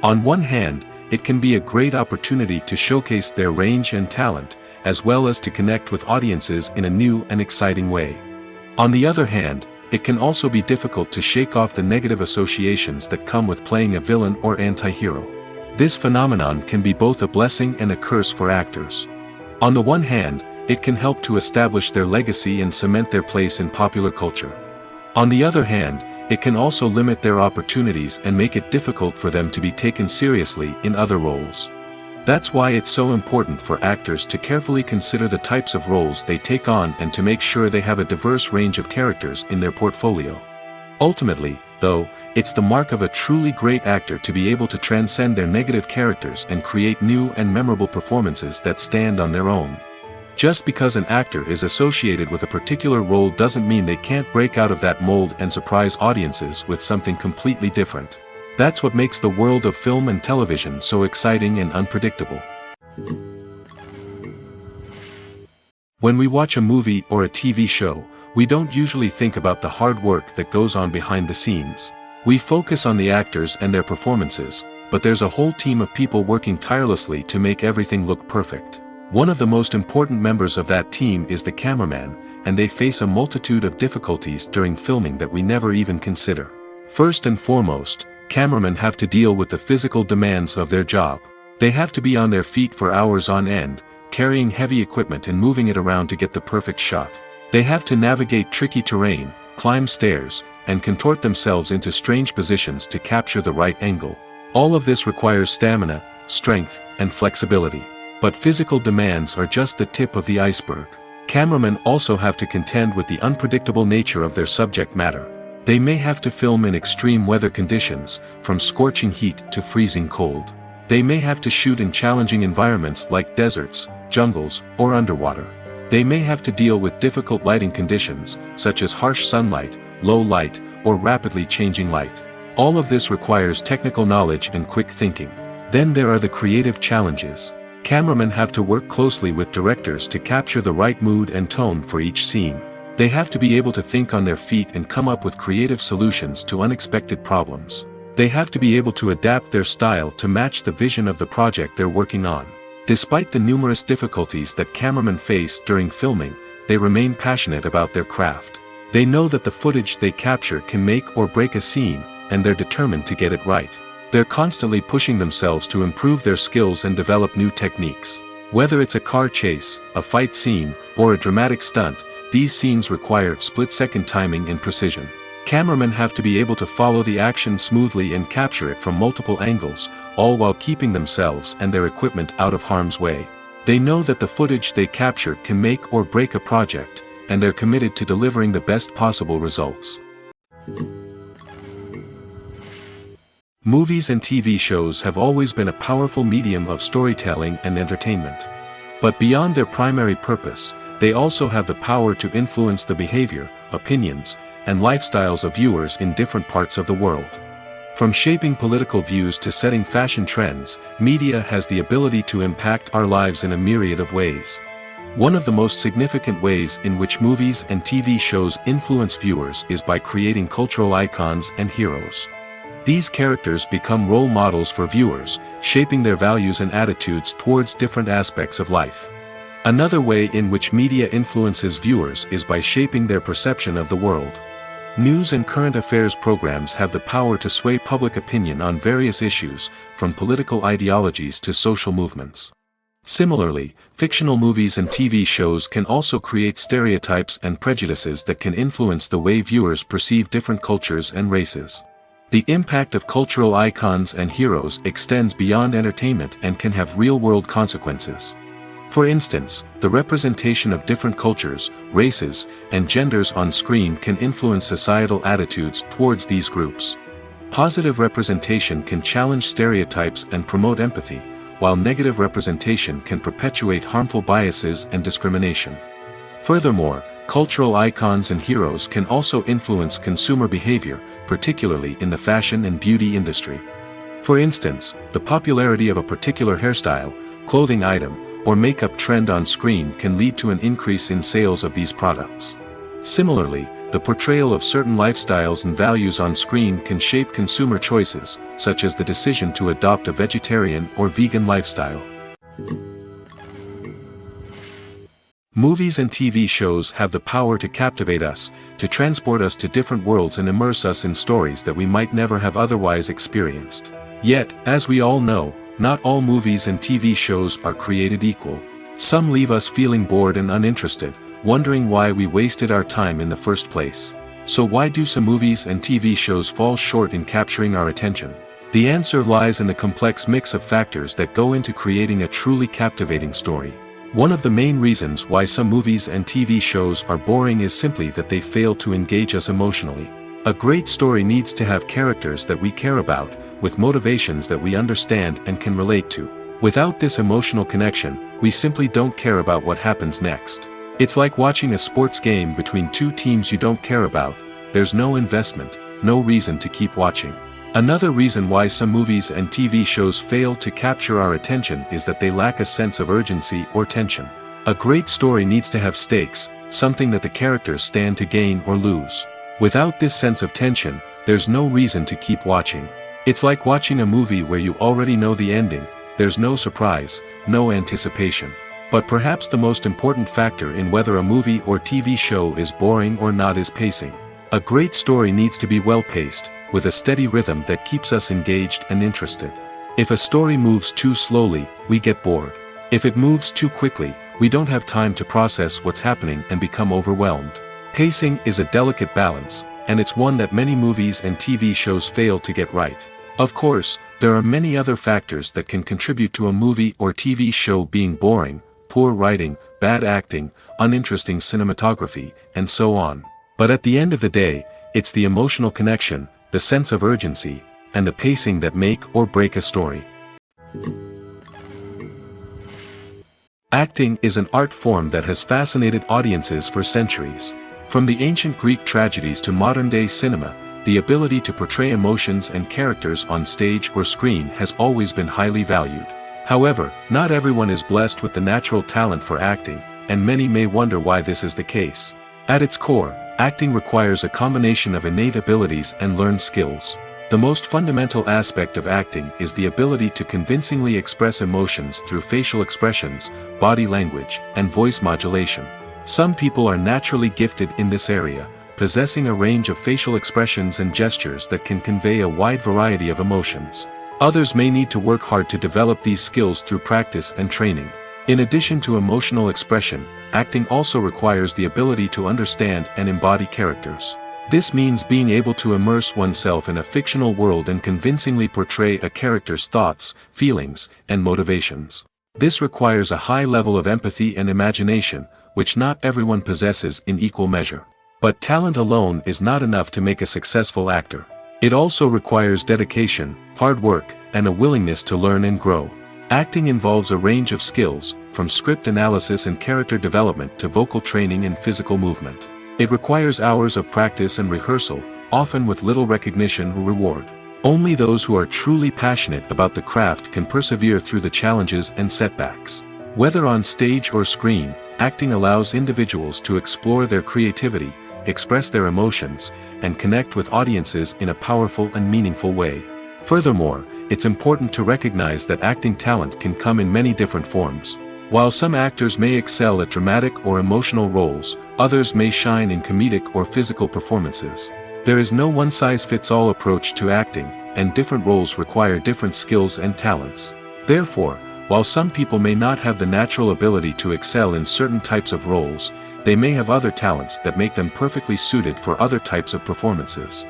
On one hand, it can be a great opportunity to showcase their range and talent, as well as to connect with audiences in a new and exciting way. On the other hand, it can also be difficult to shake off the negative associations that come with playing a villain or anti-hero. This phenomenon can be both a blessing and a curse for actors. On the one hand, it can help to establish their legacy and cement their place in popular culture. On the other hand, it can also limit their opportunities and make it difficult for them to be taken seriously in other roles. That's why it's so important for actors to carefully consider the types of roles they take on and to make sure they have a diverse range of characters in their portfolio. Ultimately, though, it's the mark of a truly great actor to be able to transcend their negative characters and create new and memorable performances that stand on their own. Just because an actor is associated with a particular role doesn't mean they can't break out of that mold and surprise audiences with something completely different. That's what makes the world of film and television so exciting and unpredictable. When we watch a movie or a TV show, we don't usually think about the hard work that goes on behind the scenes. We focus on the actors and their performances, but there's a whole team of people working tirelessly to make everything look perfect. One of the most important members of that team is the cameraman, and they face a multitude of difficulties during filming that we never even consider. First and foremost, cameramen have to deal with the physical demands of their job. They have to be on their feet for hours on end, carrying heavy equipment and moving it around to get the perfect shot. They have to navigate tricky terrain, climb stairs, and contort themselves into strange positions to capture the right angle. All of this requires stamina, strength, and flexibility. But physical demands are just the tip of the iceberg. Cameramen also have to contend with the unpredictable nature of their subject matter. They may have to film in extreme weather conditions, from scorching heat to freezing cold. They may have to shoot in challenging environments like deserts, jungles, or underwater. They may have to deal with difficult lighting conditions, such as harsh sunlight, low light, or rapidly changing light. All of this requires technical knowledge and quick thinking. Then there are the creative challenges. Cameramen have to work closely with directors to capture the right mood and tone for each scene. They have to be able to think on their feet and come up with creative solutions to unexpected problems. They have to be able to adapt their style to match the vision of the project they're working on. Despite the numerous difficulties that cameramen face during filming, they remain passionate about their craft. They know that the footage they capture can make or break a scene, and they're determined to get it right. They're constantly pushing themselves to improve their skills and develop new techniques. Whether it's a car chase, a fight scene, or a dramatic stunt, these scenes require split-second timing and precision. Cameramen have to be able to follow the action smoothly and capture it from multiple angles, all while keeping themselves and their equipment out of harm's way. They know that the footage they capture can make or break a project, and they're committed to delivering the best possible results. Movies and TV shows have always been a powerful medium of storytelling and entertainment. But beyond their primary purpose, they also have the power to influence the behavior, opinions, and lifestyles of viewers in different parts of the world. From shaping political views to setting fashion trends, media has the ability to impact our lives in a myriad of ways. One of the most significant ways in which movies and TV shows influence viewers is by creating cultural icons and heroes. These characters become role models for viewers, shaping their values and attitudes towards different aspects of life. Another way in which media influences viewers is by shaping their perception of the world. News and current affairs programs have the power to sway public opinion on various issues, from political ideologies to social movements. Similarly, fictional movies and TV shows can also create stereotypes and prejudices that can influence the way viewers perceive different cultures and races. The impact of cultural icons and heroes extends beyond entertainment and can have real-world consequences. For instance, the representation of different cultures, races, and genders on screen can influence societal attitudes towards these groups. Positive representation can challenge stereotypes and promote empathy, while negative representation can perpetuate harmful biases and discrimination. Furthermore, cultural icons and heroes can also influence consumer behavior, particularly in the fashion and beauty industry. For instance, the popularity of a particular hairstyle, clothing item, or makeup trend on screen can lead to an increase in sales of these products. Similarly, the portrayal of certain lifestyles and values on screen can shape consumer choices, such as the decision to adopt a vegetarian or vegan lifestyle. Movies and TV shows have the power to captivate us, to transport us to different worlds and immerse us in stories that we might never have otherwise experienced. Yet, as we all know, not all movies and TV shows are created equal. Some leave us feeling bored and uninterested, wondering why we wasted our time in the first place. So why do some movies and TV shows fall short in capturing our attention? The answer lies in the complex mix of factors that go into creating a truly captivating story. One of the main reasons why some movies and TV shows are boring is simply that they fail to engage us emotionally. A great story needs to have characters that we care about, with motivations that we understand and can relate to. Without this emotional connection, we simply don't care about what happens next. It's like watching a sports game between two teams you don't care about. There's no investment, no reason to keep watching. Another reason why some movies and TV shows fail to capture our attention is that they lack a sense of urgency or tension. A great story needs to have stakes, something that the characters stand to gain or lose. Without this sense of tension, there's no reason to keep watching. It's like watching a movie where you already know the ending. There's no surprise, no anticipation. But perhaps the most important factor in whether a movie or TV show is boring or not is pacing. A great story needs to be well-paced, with a steady rhythm that keeps us engaged and interested. If a story moves too slowly, we get bored. If it moves too quickly, we don't have time to process what's happening and become overwhelmed. Pacing is a delicate balance, and it's one that many movies and TV shows fail to get right. Of course, there are many other factors that can contribute to a movie or TV show being boring: poor writing, bad acting, uninteresting cinematography, and so on. But at the end of the day, it's the emotional connection, the sense of urgency, and the pacing that make or break a story. Acting is an art form that has fascinated audiences for centuries. From the ancient Greek tragedies to modern-day cinema, the ability to portray emotions and characters on stage or screen has always been highly valued. However, not everyone is blessed with the natural talent for acting, and many may wonder why this is the case. At its core, acting requires a combination of innate abilities and learned skills. The most fundamental aspect of acting is the ability to convincingly express emotions through facial expressions, body language, and voice modulation. Some people are naturally gifted in this area, possessing a range of facial expressions and gestures that can convey a wide variety of emotions. Others may need to work hard to develop these skills through practice and training. In addition to emotional expression, acting also requires the ability to understand and embody characters. This means being able to immerse oneself in a fictional world and convincingly portray a character's thoughts, feelings, and motivations. This requires a high level of empathy and imagination, which not everyone possesses in equal measure. But talent alone is not enough to make a successful actor. It also requires dedication, hard work, and a willingness to learn and grow. Acting involves a range of skills, from script analysis and character development to vocal training and physical movement. It requires hours of practice and rehearsal, often with little recognition or reward. Only those who are truly passionate about the craft can persevere through the challenges and setbacks. Whether on stage or screen, acting allows individuals to explore their creativity, express their emotions, and connect with audiences in a powerful and meaningful way. Furthermore, it's important to recognize that acting talent can come in many different forms. While some actors may excel at dramatic or emotional roles, others may shine in comedic or physical performances. There is no one-size-fits-all approach to acting, and different roles require different skills and talents. Therefore, while some people may not have the natural ability to excel in certain types of roles, they may have other talents that make them perfectly suited for other types of performances.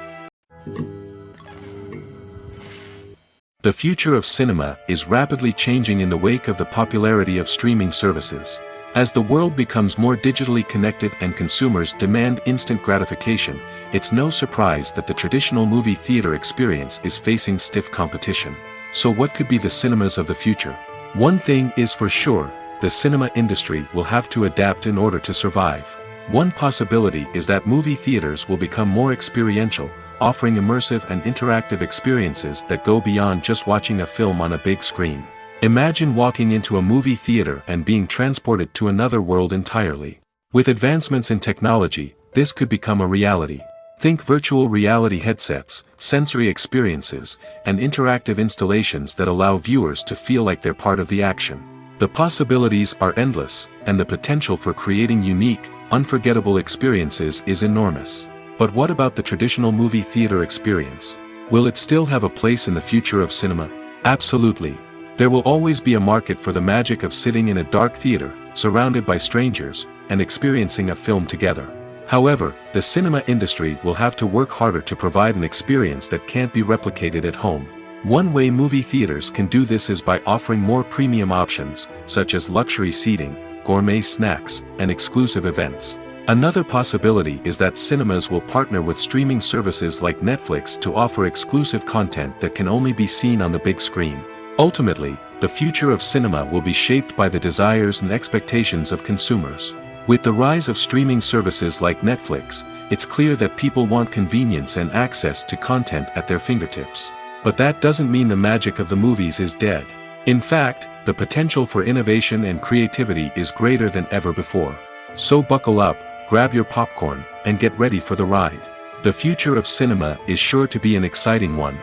The future of cinema is rapidly changing in the wake of the popularity of streaming services. As the world becomes more digitally connected and consumers demand instant gratification, it's no surprise that the traditional movie theater experience is facing stiff competition. So what could be the cinemas of the future? One thing is for sure: the cinema industry will have to adapt in order to survive. One possibility is that movie theaters will become more experiential, offering immersive and interactive experiences that go beyond just watching a film on a big screen. Imagine walking into a movie theater and being transported to another world entirely. With advancements in technology, this could become a reality. Think virtual reality headsets, sensory experiences, and interactive installations that allow viewers to feel like they're part of the action. The possibilities are endless, and the potential for creating unique, unforgettable experiences is enormous. But what about the traditional movie theater experience? Will it still have a place in the future of cinema? Absolutely. There will always be a market for the magic of sitting in a dark theater, surrounded by strangers, and experiencing a film together. However, the cinema industry will have to work harder to provide an experience that can't be replicated at home. One way movie theaters can do this is by offering more premium options, such as luxury seating, gourmet snacks, and exclusive events. Another possibility is that cinemas will partner with streaming services like Netflix to offer exclusive content that can only be seen on the big screen. Ultimately, the future of cinema will be shaped by the desires and expectations of consumers. With the rise of streaming services like Netflix, it's clear that people want convenience and access to content at their fingertips. But that doesn't mean the magic of the movies is dead. In fact, the potential for innovation and creativity is greater than ever before. So buckle up, grab your popcorn, and get ready for the ride. The future of cinema is sure to be an exciting one.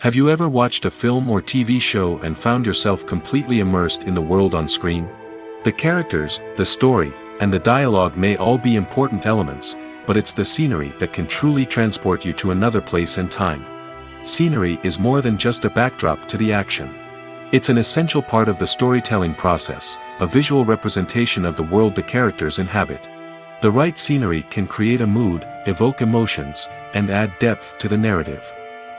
Have you ever watched a film or TV show and found yourself completely immersed in the world on screen? The characters, the story, and the dialogue may all be important elements, but it's the scenery that can truly transport you to another place and time. Scenery is more than just a backdrop to the action. It's an essential part of the storytelling process, a visual representation of the world the characters inhabit. The right scenery can create a mood, evoke emotions, and add depth to the narrative.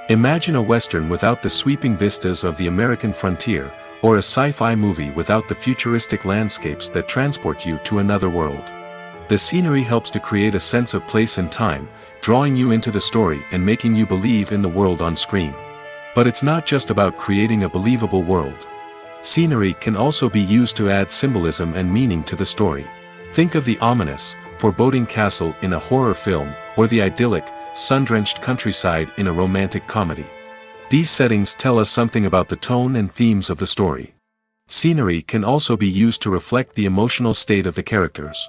Imagine a Western without the sweeping vistas of the American frontier, or a sci-fi movie without the futuristic landscapes that transport you to another world. The scenery helps to create a sense of place and time, drawing you into the story and making you believe in the world on screen. But it's not just about creating a believable world. Scenery can also be used to add symbolism and meaning to the story. Think of the ominous, foreboding castle in a horror film, or the idyllic, sun-drenched countryside in a romantic comedy. These settings tell us something about the tone and themes of the story. Scenery can also be used to reflect the emotional state of the characters.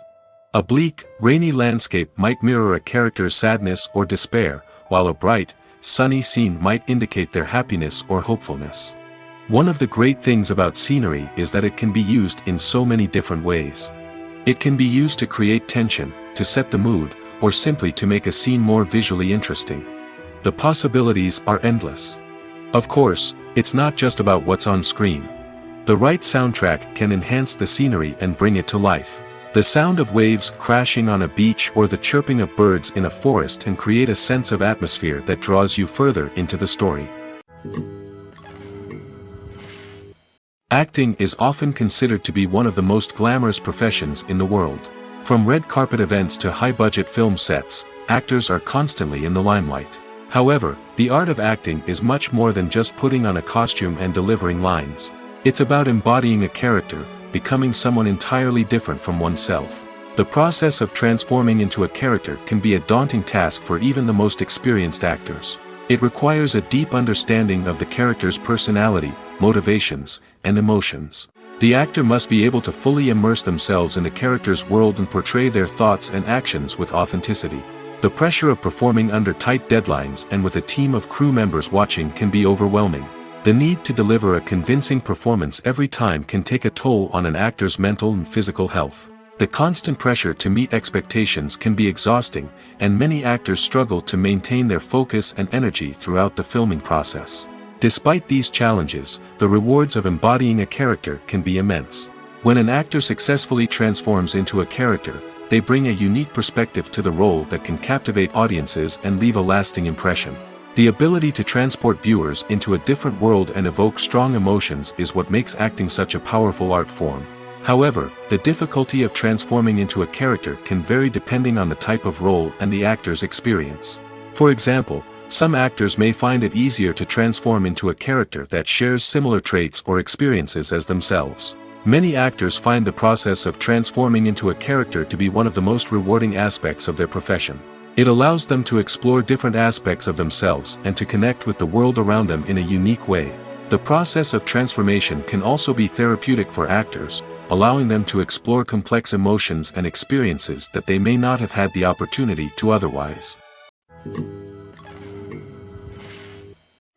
A bleak, rainy landscape might mirror a character's sadness or despair, while a bright, sunny scene might indicate their happiness or hopefulness. One of the great things about scenery is that it can be used in so many different ways. It can be used to create tension, to set the mood, or simply to make a scene more visually interesting. The possibilities are endless. Of course, it's not just about what's on screen. The right soundtrack can enhance the scenery and bring it to life. The sound of waves crashing on a beach or the chirping of birds in a forest can create a sense of atmosphere that draws you further into the story. Acting is often considered to be one of the most glamorous professions in the world. From red carpet events to high-budget film sets, actors are constantly in the limelight. However, the art of acting is much more than just putting on a costume and delivering lines. It's about embodying a character, becoming someone entirely different from oneself. The process of transforming into a character can be a daunting task for even the most experienced actors. It requires a deep understanding of the character's personality, motivations, and emotions. The actor must be able to fully immerse themselves in the character's world and portray their thoughts and actions with authenticity. The pressure of performing under tight deadlines and with a team of crew members watching can be overwhelming. The need to deliver a convincing performance every time can take a toll on an actor's mental and physical health. The constant pressure to meet expectations can be exhausting, and many actors struggle to maintain their focus and energy throughout the filming process. Despite these challenges, the rewards of embodying a character can be immense. When an actor successfully transforms into a character, they bring a unique perspective to the role that can captivate audiences and leave a lasting impression. The ability to transport viewers into a different world and evoke strong emotions is what makes acting such a powerful art form. However, the difficulty of transforming into a character can vary depending on the type of role and the actor's experience. For example, some actors may find it easier to transform into a character that shares similar traits or experiences as themselves. Many actors find the process of transforming into a character to be one of the most rewarding aspects of their profession. It allows them to explore different aspects of themselves and to connect with the world around them in a unique way. The process of transformation can also be therapeutic for actors, allowing them to explore complex emotions and experiences that they may not have had the opportunity to otherwise.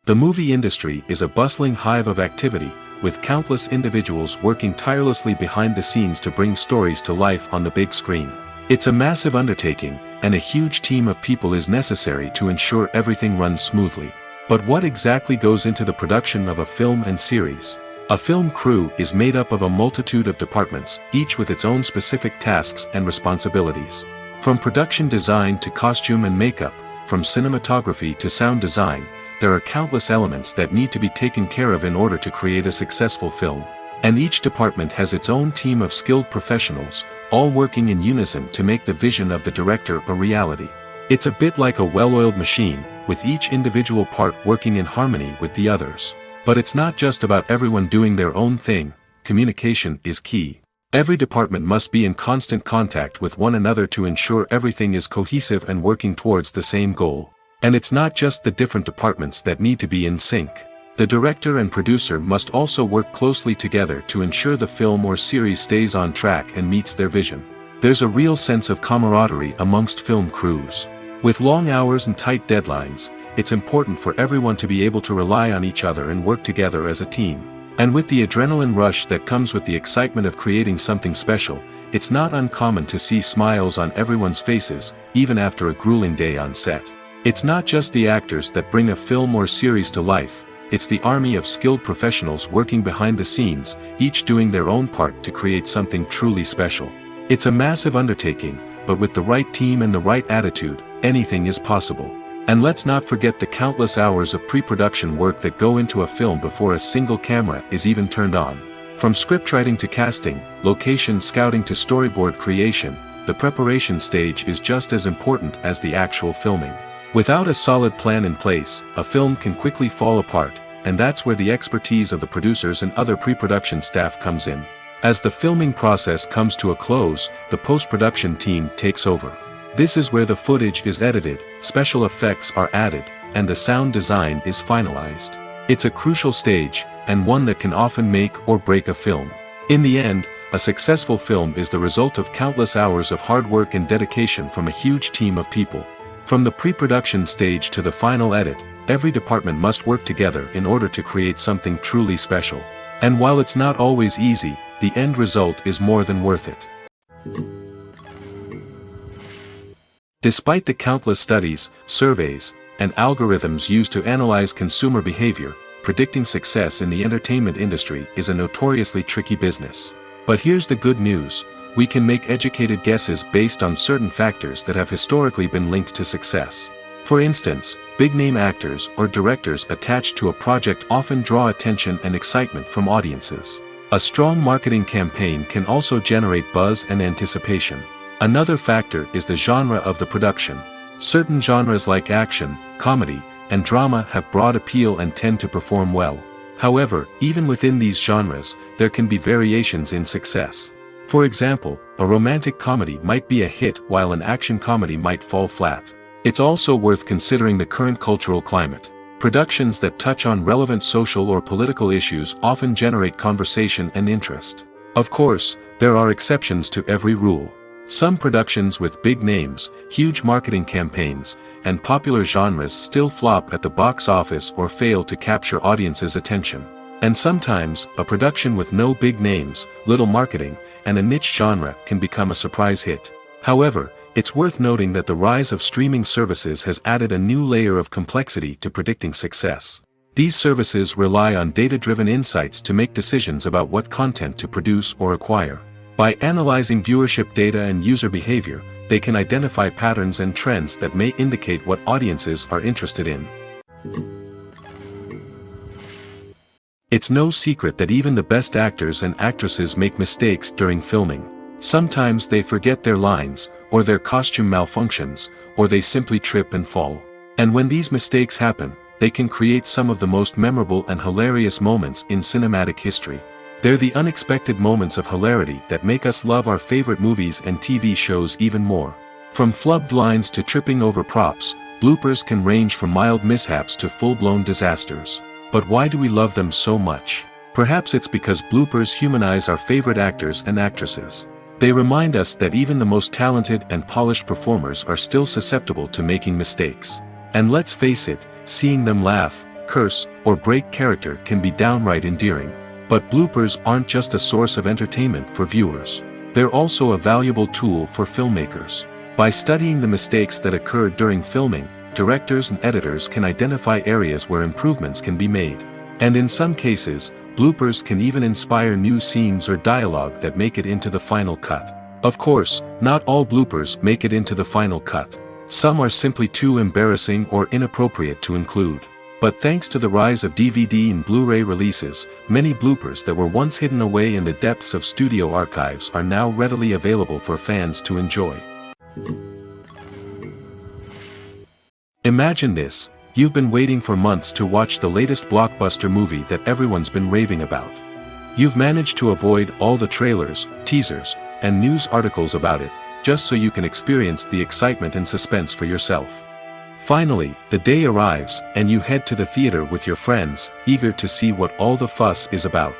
The movie industry is a bustling hive of activity, with countless individuals working tirelessly behind the scenes to bring stories to life on the big screen. It's a massive undertaking, and a huge team of people is necessary to ensure everything runs smoothly. But what exactly goes into the production of a film and series? A film crew is made up of a multitude of departments, each with its own specific tasks and responsibilities. From production design to costume and makeup, from cinematography to sound design, there are countless elements that need to be taken care of in order to create a successful film. And each department has its own team of skilled professionals, all working in unison to make the vision of the director a reality. It's a bit like a well-oiled machine, with each individual part working in harmony with the others. But it's not just about everyone doing their own thing. Communication is key. Every department must be in constant contact with one another to ensure everything is cohesive and working towards the same goal. And it's not just the different departments that need to be in sync. The director and producer must also work closely together to ensure the film or series stays on track and meets their vision. There's a real sense of camaraderie amongst film crews. With long hours and tight deadlines, it's important for everyone to be able to rely on each other and work together as a team. And with the adrenaline rush that comes with the excitement of creating something special, it's not uncommon to see smiles on everyone's faces, even after a grueling day on set. It's not just the actors that bring a film or series to life, it's the army of skilled professionals working behind the scenes, each doing their own part to create something truly special. It's a massive undertaking, but with the right team and the right attitude, anything is possible. And let's not forget the countless hours of pre-production work that go into a film before a single camera is even turned on. From scriptwriting to casting, location scouting to storyboard creation, the preparation stage is just as important as the actual filming. Without a solid plan in place, a film can quickly fall apart, and that's where the expertise of the producers and other pre-production staff comes in. As the filming process comes to a close, the post-production team takes over. This is where the footage is edited, special effects are added, and the sound design is finalized. It's a crucial stage, and one that can often make or break a film. In the end, a successful film is the result of countless hours of hard work and dedication from a huge team of people. From the pre-production stage to the final edit, every department must work together in order to create something truly special. And while it's not always easy, the end result is more than worth it. Despite the countless studies, surveys, and algorithms used to analyze consumer behavior, predicting success in the entertainment industry is a notoriously tricky business. But here's the good news: we can make educated guesses based on certain factors that have historically been linked to success. For instance, big-name actors or directors attached to a project often draw attention and excitement from audiences. A strong marketing campaign can also generate buzz and anticipation. Another factor is the genre of the production. Certain genres like action, comedy, and drama have broad appeal and tend to perform well. However, even within these genres, there can be variations in success. For example, a romantic comedy might be a hit while an action comedy might fall flat. It's also worth considering the current cultural climate. Productions that touch on relevant social or political issues often generate conversation and interest. Of course, there are exceptions to every rule. Some productions with big names, huge marketing campaigns, and popular genres still flop at the box office or fail to capture audiences' attention. And sometimes, a production with no big names, little marketing, and a niche genre can become a surprise hit. However, it's worth noting that the rise of streaming services has added a new layer of complexity to predicting success. These services rely on data-driven insights to make decisions about what content to produce or acquire. By analyzing viewership data and user behavior, they can identify patterns and trends that may indicate what audiences are interested in. It's no secret that even the best actors and actresses make mistakes during filming. Sometimes they forget their lines, or their costume malfunctions, or they simply trip and fall. And when these mistakes happen, they can create some of the most memorable and hilarious moments in cinematic history. They're the unexpected moments of hilarity that make us love our favorite movies and TV shows even more. From flubbed lines to tripping over props, bloopers can range from mild mishaps to full-blown disasters. But why do we love them so much? Perhaps it's because bloopers humanize our favorite actors and actresses. They remind us that even the most talented and polished performers are still susceptible to making mistakes. And let's face it, seeing them laugh, curse, or break character can be downright endearing. But bloopers aren't just a source of entertainment for viewers. They're also a valuable tool for filmmakers. By studying the mistakes that occurred during filming, directors and editors can identify areas where improvements can be made. And in some cases, bloopers can even inspire new scenes or dialogue that make it into the final cut. Of course, not all bloopers make it into the final cut. Some are simply too embarrassing or inappropriate to include. But thanks to the rise of DVD and Blu-ray releases, many bloopers that were once hidden away in the depths of studio archives are now readily available for fans to enjoy. Imagine this: you've been waiting for months to watch the latest blockbuster movie that everyone's been raving about. You've managed to avoid all the trailers, teasers, and news articles about it, just so you can experience the excitement and suspense for yourself. Finally, the day arrives, and you head to the theater with your friends, eager to see what all the fuss is about.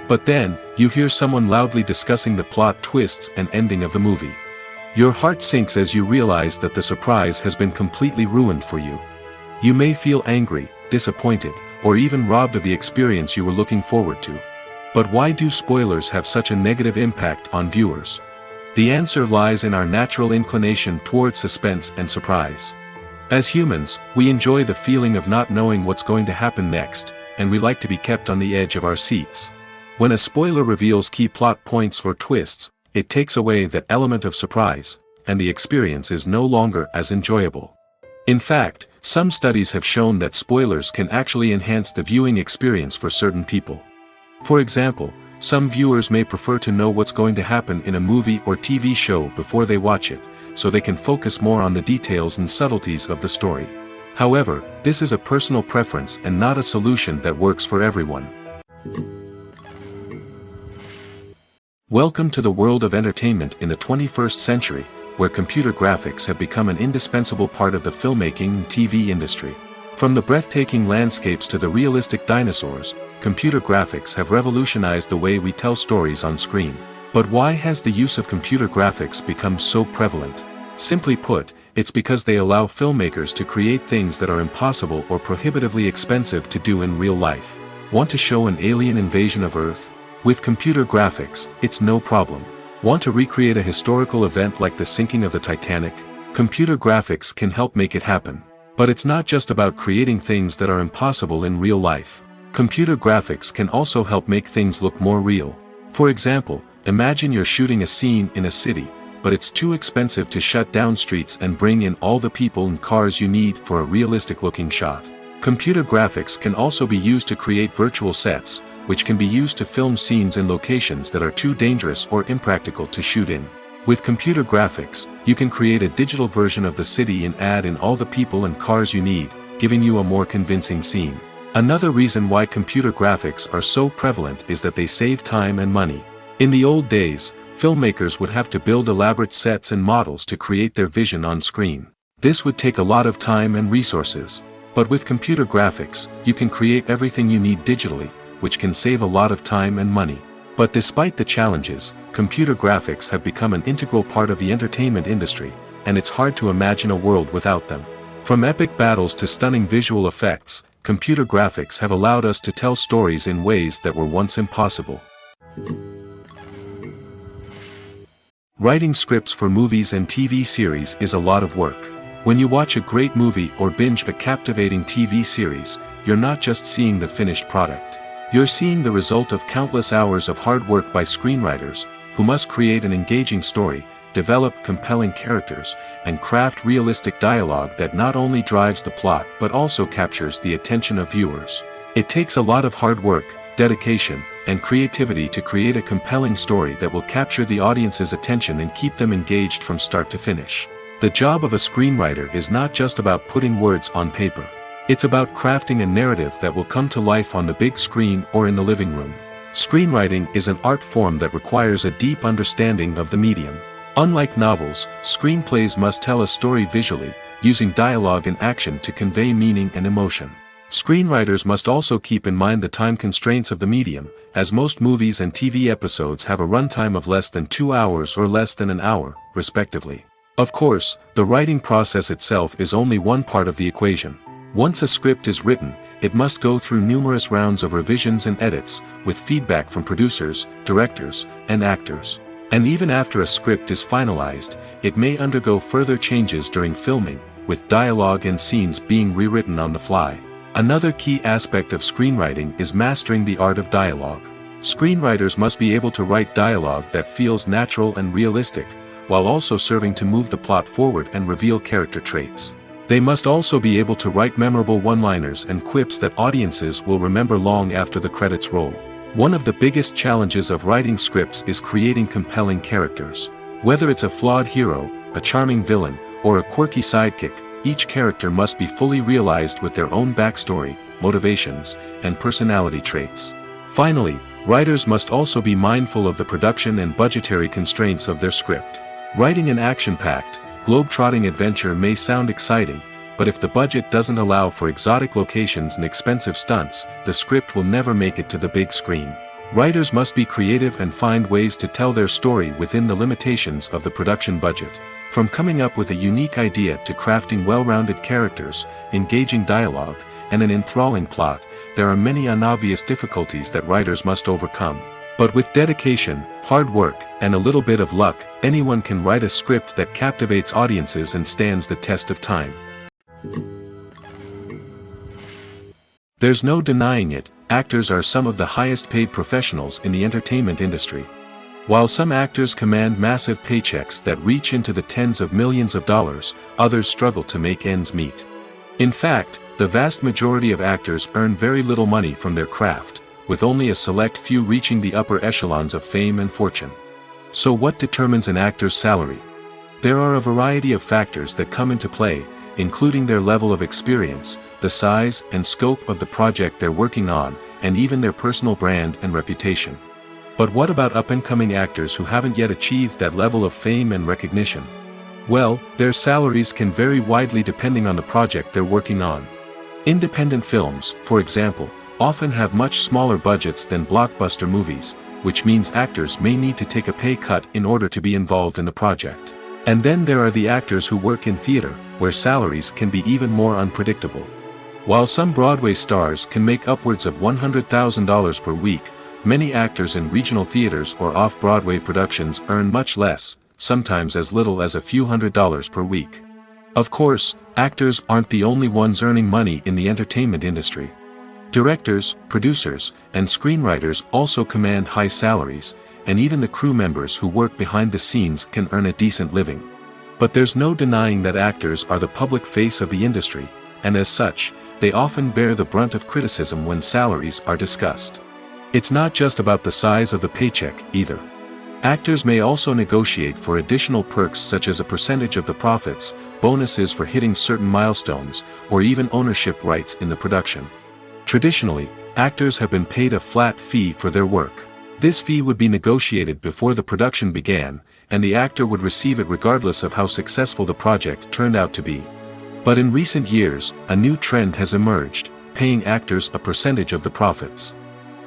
But then, you hear someone loudly discussing the plot twists and ending of the movie. Your heart sinks as you realize that the surprise has been completely ruined for you. You may feel angry, disappointed, or even robbed of the experience you were looking forward to. But why do spoilers have such a negative impact on viewers? The answer lies in our natural inclination toward suspense and surprise. As humans, we enjoy the feeling of not knowing what's going to happen next, and we like to be kept on the edge of our seats. When a spoiler reveals key plot points or twists, it takes away that element of surprise, and the experience is no longer as enjoyable. In fact, some studies have shown that spoilers can actually enhance the viewing experience for certain people. For example, some viewers may prefer to know what's going to happen in a movie or TV show before they watch it, so they can focus more on the details and subtleties of the story. However, this is a personal preference and not a solution that works for everyone. Welcome to the world of entertainment in the 21st century, where computer graphics have become an indispensable part of the filmmaking and TV industry. From the breathtaking landscapes to the realistic dinosaurs, computer graphics have revolutionized the way we tell stories on screen. But why has the use of computer graphics become so prevalent? Simply put, it's because they allow filmmakers to create things that are impossible or prohibitively expensive to do in real life. Want to show an alien invasion of Earth? With computer graphics, it's no problem. Want to recreate a historical event like the sinking of the Titanic? Computer graphics can help make it happen. But it's not just about creating things that are impossible in real life. Computer graphics can also help make things look more real. For example, imagine you're shooting a scene in a city, but it's too expensive to shut down streets and bring in all the people and cars you need for a realistic-looking shot. Computer graphics can also be used to create virtual sets, which can be used to film scenes in locations that are too dangerous or impractical to shoot in. With computer graphics, you can create a digital version of the city and add in all the people and cars you need, giving you a more convincing scene. Another reason why computer graphics are so prevalent is that they save time and money. In the old days, filmmakers would have to build elaborate sets and models to create their vision on screen. This would take a lot of time and resources. But with computer graphics, you can create everything you need digitally, which can save a lot of time and money. But despite the challenges, computer graphics have become an integral part of the entertainment industry, and it's hard to imagine a world without them. From epic battles to stunning visual effects, computer graphics have allowed us to tell stories in ways that were once impossible. Writing scripts for movies and TV series is a lot of work. When you watch a great movie or binge a captivating TV series, you're not just seeing the finished product. You're seeing the result of countless hours of hard work by screenwriters, who must create an engaging story, develop compelling characters, and craft realistic dialogue that not only drives the plot but also captures the attention of viewers. It takes a lot of hard work, dedication, and creativity to create a compelling story that will capture the audience's attention and keep them engaged from start to finish. The job of a screenwriter is not just about putting words on paper. It's about crafting a narrative that will come to life on the big screen or in the living room. Screenwriting is an art form that requires a deep understanding of the medium. Unlike novels, screenplays must tell a story visually, using dialogue and action to convey meaning and emotion. Screenwriters must also keep in mind the time constraints of the medium, as most movies and TV episodes have a runtime of less than 2 hours or less than an hour, respectively. Of course, the writing process itself is only one part of the equation. Once a script is written, it must go through numerous rounds of revisions and edits, with feedback from producers, directors, and actors. And even after a script is finalized, it may undergo further changes during filming, with dialogue and scenes being rewritten on the fly. Another key aspect of screenwriting is mastering the art of dialogue. Screenwriters must be able to write dialogue that feels natural and realistic, while also serving to move the plot forward and reveal character traits. They must also be able to write memorable one-liners and quips that audiences will remember long after the credits roll. One of the biggest challenges of writing scripts is creating compelling characters. Whether it's a flawed hero, a charming villain, or a quirky sidekick, each character must be fully realized with their own backstory, motivations, and personality traits. Finally, writers must also be mindful of the production and budgetary constraints of their script. Writing an action-packed, globe-trotting adventure may sound exciting, but if the budget doesn't allow for exotic locations and expensive stunts, the script will never make it to the big screen. Writers must be creative and find ways to tell their story within the limitations of the production budget. From coming up with a unique idea to crafting well-rounded characters, engaging dialogue, and an enthralling plot, there are many unobvious difficulties that writers must overcome. But with dedication, hard work, and a little bit of luck, anyone can write a script that captivates audiences and stands the test of time. There's no denying it, actors are some of the highest-paid professionals in the entertainment industry. While some actors command massive paychecks that reach into the tens of millions of dollars, others struggle to make ends meet. In fact, the vast majority of actors earn very little money from their craft, with only a select few reaching the upper echelons of fame and fortune. So what determines an actor's salary? There are a variety of factors that come into play, including their level of experience, the size and scope of the project they're working on, and even their personal brand and reputation. But what about up-and-coming actors who haven't yet achieved that level of fame and recognition? Well, their salaries can vary widely depending on the project they're working on. Independent films, for example, often have much smaller budgets than blockbuster movies, which means actors may need to take a pay cut in order to be involved in the project. And then there are the actors who work in theater, where salaries can be even more unpredictable. While some Broadway stars can make upwards of $100,000 per week, many actors in regional theaters or off-Broadway productions earn much less, sometimes as little as a few $100s per week. Of course, actors aren't the only ones earning money in the entertainment industry. Directors, producers, and screenwriters also command high salaries, and even the crew members who work behind the scenes can earn a decent living. But there's no denying that actors are the public face of the industry, and as such, they often bear the brunt of criticism when salaries are discussed. It's not just about the size of the paycheck, either. Actors may also negotiate for additional perks such as a percentage of the profits, bonuses for hitting certain milestones, or even ownership rights in the production. Traditionally, actors have been paid a flat fee for their work. This fee would be negotiated before the production began, and the actor would receive it regardless of how successful the project turned out to be. But in recent years, a new trend has emerged, paying actors a percentage of the profits.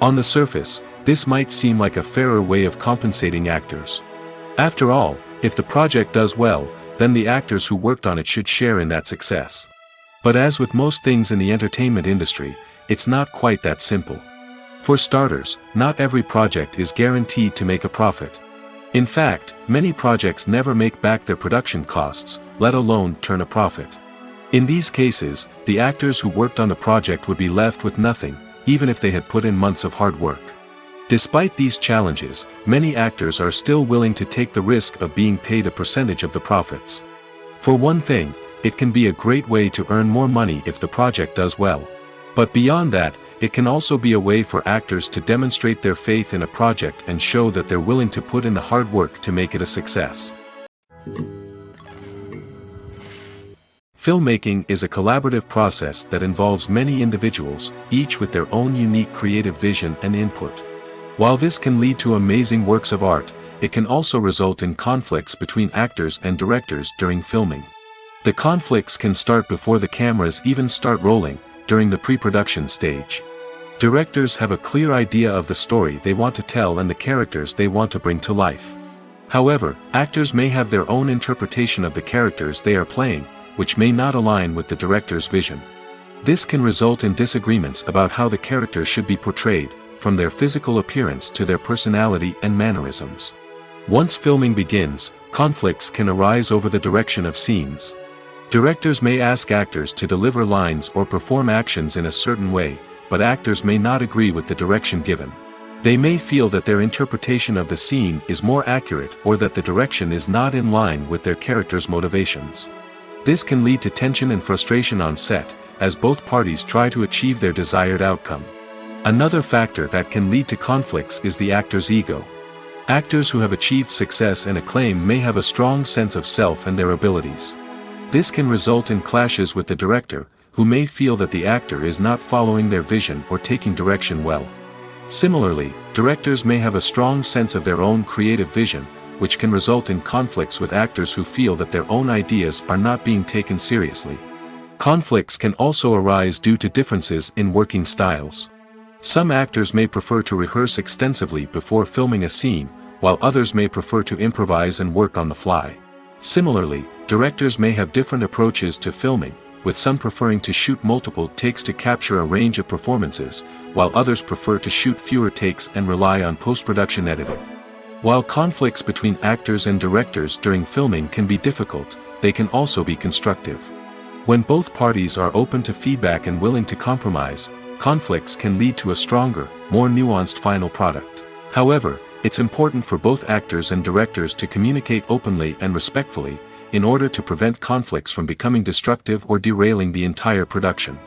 On the surface, this might seem like a fairer way of compensating actors. After all, if the project does well, then the actors who worked on it should share in that success. But as with most things in the entertainment industry, it's not quite that simple. For starters, not every project is guaranteed to make a profit. In fact, many projects never make back their production costs, let alone turn a profit. In these cases, the actors who worked on the project would be left with nothing, even if they had put in months of hard work. Despite these challenges, many actors are still willing to take the risk of being paid a percentage of the profits. For one thing, it can be a great way to earn more money if the project does well. But beyond that, it can also be a way for actors to demonstrate their faith in a project and show that they're willing to put in the hard work to make it a success. Filmmaking is a collaborative process that involves many individuals, each with their own unique creative vision and input. While this can lead to amazing works of art, it can also result in conflicts between actors and directors during filming. The conflicts can start before the cameras even start rolling, during the pre-production stage. Directors have a clear idea of the story they want to tell and the characters they want to bring to life. However, actors may have their own interpretation of the characters they are playing, which may not align with the director's vision. This can result in disagreements about how the characters should be portrayed, from their physical appearance to their personality and mannerisms. Once filming begins, conflicts can arise over the direction of scenes. Directors may ask actors to deliver lines or perform actions in a certain way, but actors may not agree with the direction given. They may feel that their interpretation of the scene is more accurate or that the direction is not in line with their character's motivations. This can lead to tension and frustration on set, as both parties try to achieve their desired outcome. Another factor that can lead to conflicts is the actor's ego. Actors who have achieved success and acclaim may have a strong sense of self and their abilities. This can result in clashes with the director, who may feel that the actor is not following their vision or taking direction well. Similarly, directors may have a strong sense of their own creative vision, which can result in conflicts with actors who feel that their own ideas are not being taken seriously. Conflicts can also arise due to differences in working styles. Some actors may prefer to rehearse extensively before filming a scene, while others may prefer to improvise and work on the fly. Similarly, directors may have different approaches to filming, with some preferring to shoot multiple takes to capture a range of performances, while others prefer to shoot fewer takes and rely on post-production editing. While conflicts between actors and directors during filming can be difficult, they can also be constructive. When both parties are open to feedback and willing to compromise, conflicts can lead to a stronger, more nuanced final product. However, it's important for both actors and directors to communicate openly and respectfully, in order to prevent conflicts from becoming destructive or derailing the entire production.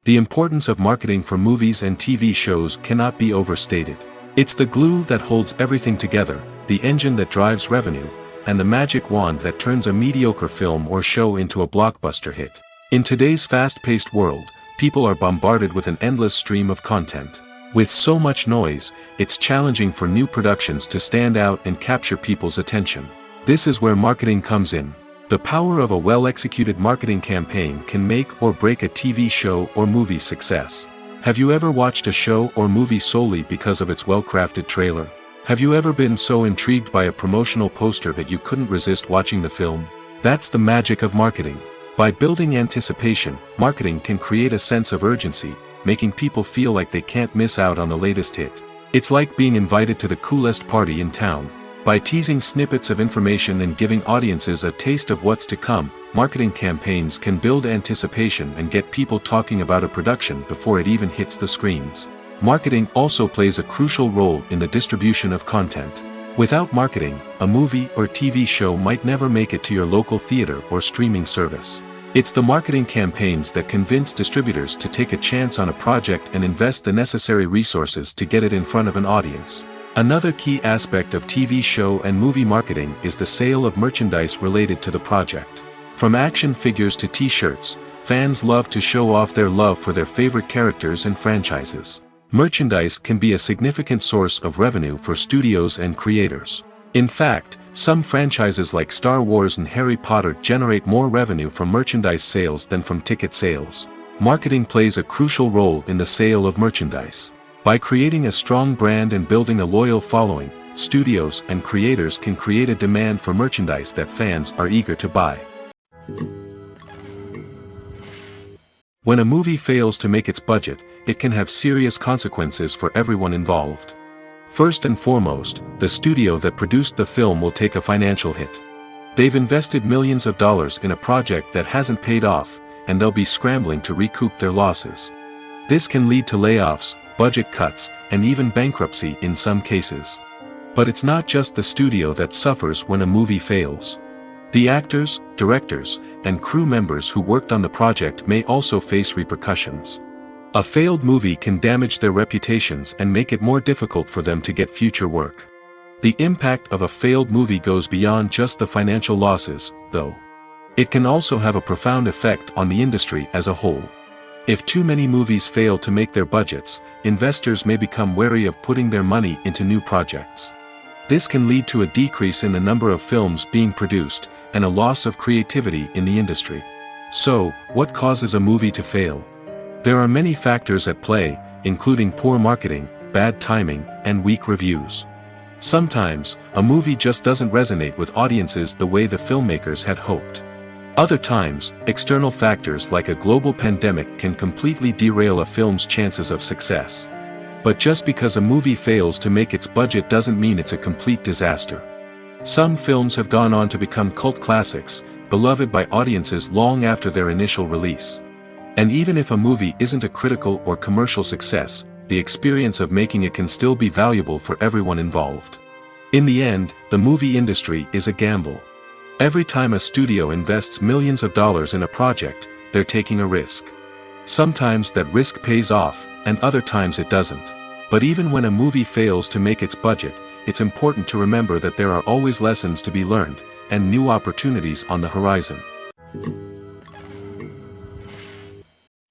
The importance of marketing for movies and TV shows cannot be overstated. It's the glue that holds everything together, the engine that drives revenue, and the magic wand that turns a mediocre film or show into a blockbuster hit. In today's fast-paced world, people are bombarded with an endless stream of content. With so much noise, it's challenging for new productions to stand out and capture people's attention. This is where marketing comes in. The power of a well-executed marketing campaign can make or break a TV show or movie's success. Have you ever watched a show or movie solely because of its well-crafted trailer? Have you ever been so intrigued by a promotional poster that you couldn't resist watching the film? That's the magic of marketing. By building anticipation, marketing can create a sense of urgency, making people feel like they can't miss out on the latest hit. It's like being invited to the coolest party in town. By teasing snippets of information and giving audiences a taste of what's to come, marketing campaigns can build anticipation and get people talking about a production before it even hits the screens. Marketing also plays a crucial role in the distribution of content. Without marketing, a movie or TV show might never make it to your local theater or streaming service. It's the marketing campaigns that convince distributors to take a chance on a project and invest the necessary resources to get it in front of an audience. Another key aspect of TV show and movie marketing is the sale of merchandise related to the project. From action figures to t-shirts, fans love to show off their love for their favorite characters and franchises. Merchandise can be a significant source of revenue for studios and creators. In fact, some franchises like Star Wars and Harry Potter generate more revenue from merchandise sales than from ticket sales. Marketing plays a crucial role in the sale of merchandise. By creating a strong brand and building a loyal following, studios and creators can create a demand for merchandise that fans are eager to buy. When a movie fails to make its budget, it can have serious consequences for everyone involved. First and foremost, the studio that produced the film will take a financial hit. They've invested millions of dollars in a project that hasn't paid off, and they'll be scrambling to recoup their losses. This can lead to layoffs, budget cuts, and even bankruptcy in some cases. But it's not just the studio that suffers when a movie fails. The actors, directors, and crew members who worked on the project may also face repercussions. A failed movie can damage their reputations and make it more difficult for them to get future work. The impact of a failed movie goes beyond just the financial losses, though. It can also have a profound effect on the industry as a whole. If too many movies fail to make their budgets, investors may become wary of putting their money into new projects. This can lead to a decrease in the number of films being produced, and a loss of creativity in the industry. So, what causes a movie to fail? There are many factors at play, including poor marketing, bad timing, and weak reviews. Sometimes, a movie just doesn't resonate with audiences the way the filmmakers had hoped. Other times, external factors like a global pandemic can completely derail a film's chances of success. But just because a movie fails to make its budget doesn't mean it's a complete disaster. Some films have gone on to become cult classics, beloved by audiences long after their initial release. And even if a movie isn't a critical or commercial success, the experience of making it can still be valuable for everyone involved. In the end, the movie industry is a gamble. Every time a studio invests millions of dollars in a project, they're taking a risk. Sometimes that risk pays off, and other times it doesn't. But even when a movie fails to make its budget, it's important to remember that there are always lessons to be learned, and new opportunities on the horizon.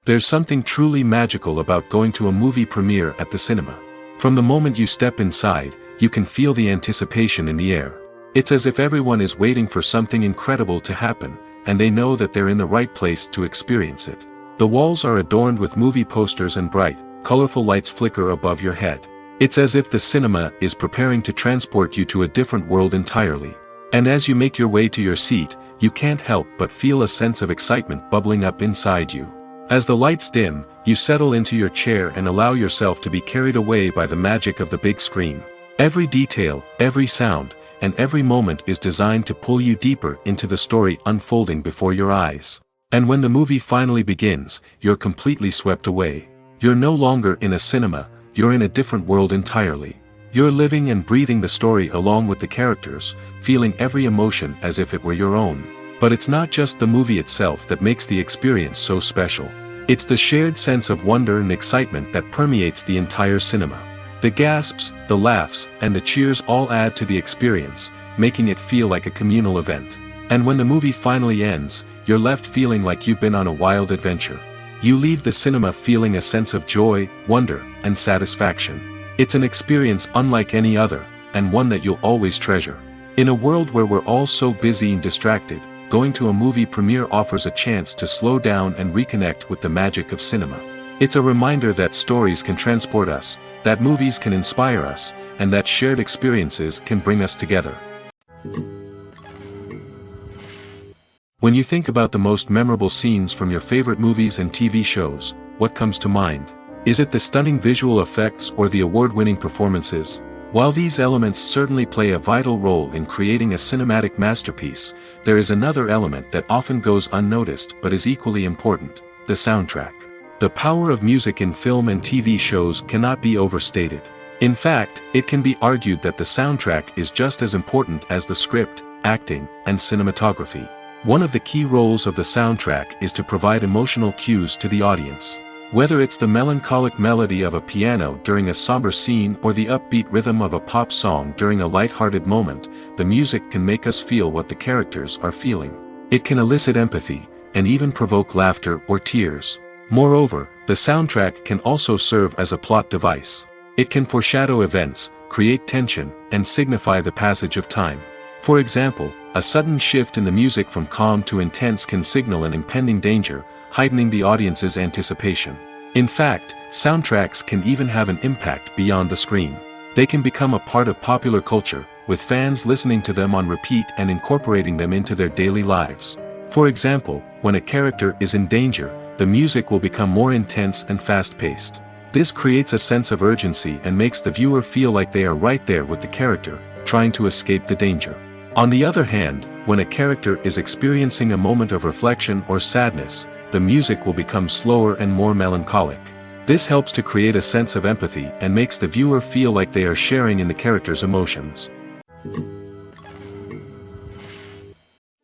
There's something truly magical about going to a movie premiere at the cinema. From the moment you step inside, you can feel the anticipation in the air. It's as if everyone is waiting for something incredible to happen, and they know that they're in the right place to experience it. The walls are adorned with movie posters and bright, colorful lights flicker above your head. It's as if the cinema is preparing to transport you to a different world entirely. And as you make your way to your seat, you can't help but feel a sense of excitement bubbling up inside you. As the lights dim, you settle into your chair and allow yourself to be carried away by the magic of the big screen. Every detail, every sound, and every moment is designed to pull you deeper into the story unfolding before your eyes. And when the movie finally begins, you're completely swept away. You're no longer in a cinema, you're in a different world entirely. You're living and breathing the story along with the characters, feeling every emotion as if it were your own. But it's not just the movie itself that makes the experience so special. It's the shared sense of wonder and excitement that permeates the entire cinema. The gasps, the laughs, and the cheers all add to the experience, making it feel like a communal event. And when the movie finally ends, you're left feeling like you've been on a wild adventure. You leave the cinema feeling a sense of joy, wonder, and satisfaction. It's an experience unlike any other, and one that you'll always treasure. In a world where we're all so busy and distracted, going to a movie premiere offers a chance to slow down and reconnect with the magic of cinema. It's a reminder that stories can transport us, that movies can inspire us, and that shared experiences can bring us together. When you think about the most memorable scenes from your favorite movies and TV shows, what comes to mind? Is it the stunning visual effects or the award-winning performances? While these elements certainly play a vital role in creating a cinematic masterpiece, there is another element that often goes unnoticed but is equally important: the soundtrack. The power of music in film and TV shows cannot be overstated. In fact, it can be argued that the soundtrack is just as important as the script, acting, and cinematography. One of the key roles of the soundtrack is to provide emotional cues to the audience. Whether it's the melancholic melody of a piano during a somber scene or the upbeat rhythm of a pop song during a light-hearted moment, the music can make us feel what the characters are feeling. It can elicit empathy, and even provoke laughter or tears. Moreover, the soundtrack can also serve as a plot device. It can foreshadow events, create tension, and signify the passage of time. For example, a sudden shift in the music from calm to intense can signal an impending danger, heightening the audience's anticipation. In fact, soundtracks can even have an impact beyond the screen. They can become a part of popular culture, with fans listening to them on repeat and incorporating them into their daily lives. For example, when a character is in danger, the music will become more intense and fast-paced. This creates a sense of urgency and makes the viewer feel like they are right there with the character, trying to escape the danger. On the other hand, when a character is experiencing a moment of reflection or sadness, the music will become slower and more melancholic. This helps to create a sense of empathy and makes the viewer feel like they are sharing in the character's emotions.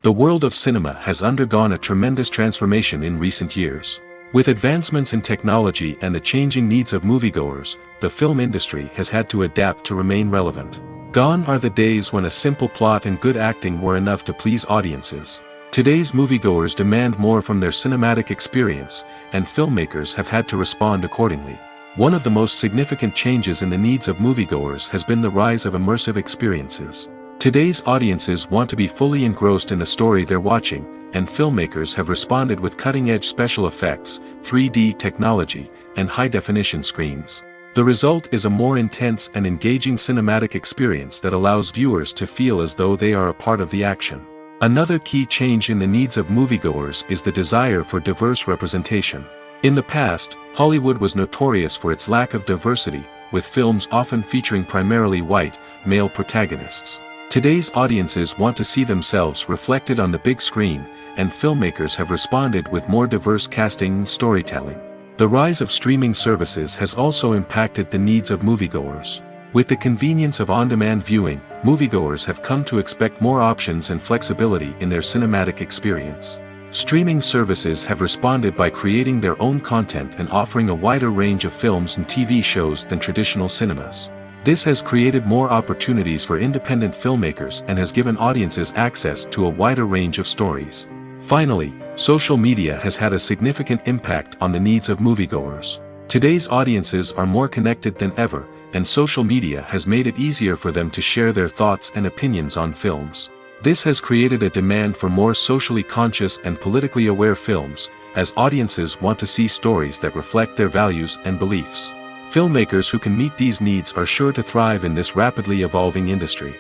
The world of cinema has undergone a tremendous transformation in recent years. With advancements in technology and the changing needs of moviegoers, the film industry has had to adapt to remain relevant. Gone are the days when a simple plot and good acting were enough to please audiences. Today's moviegoers demand more from their cinematic experience, and filmmakers have had to respond accordingly. One of the most significant changes in the needs of moviegoers has been the rise of immersive experiences. Today's audiences want to be fully engrossed in the story they're watching, and filmmakers have responded with cutting-edge special effects, 3D technology, and high-definition screens. The result is a more intense and engaging cinematic experience that allows viewers to feel as though they are a part of the action. Another key change in the needs of moviegoers is the desire for diverse representation. In the past, Hollywood was notorious for its lack of diversity, with films often featuring primarily white, male protagonists. Today's audiences want to see themselves reflected on the big screen, and filmmakers have responded with more diverse casting and storytelling. The rise of streaming services has also impacted the needs of moviegoers. With the convenience of on-demand viewing, moviegoers have come to expect more options and flexibility in their cinematic experience. Streaming services have responded by creating their own content and offering a wider range of films and TV shows than traditional cinemas. This has created more opportunities for independent filmmakers and has given audiences access to a wider range of stories. Finally, social media has had a significant impact on the needs of moviegoers. Today's audiences are more connected than ever, and social media has made it easier for them to share their thoughts and opinions on films. This has created a demand for more socially conscious and politically aware films, as audiences want to see stories that reflect their values and beliefs. Filmmakers who can meet these needs are sure to thrive in this rapidly evolving industry.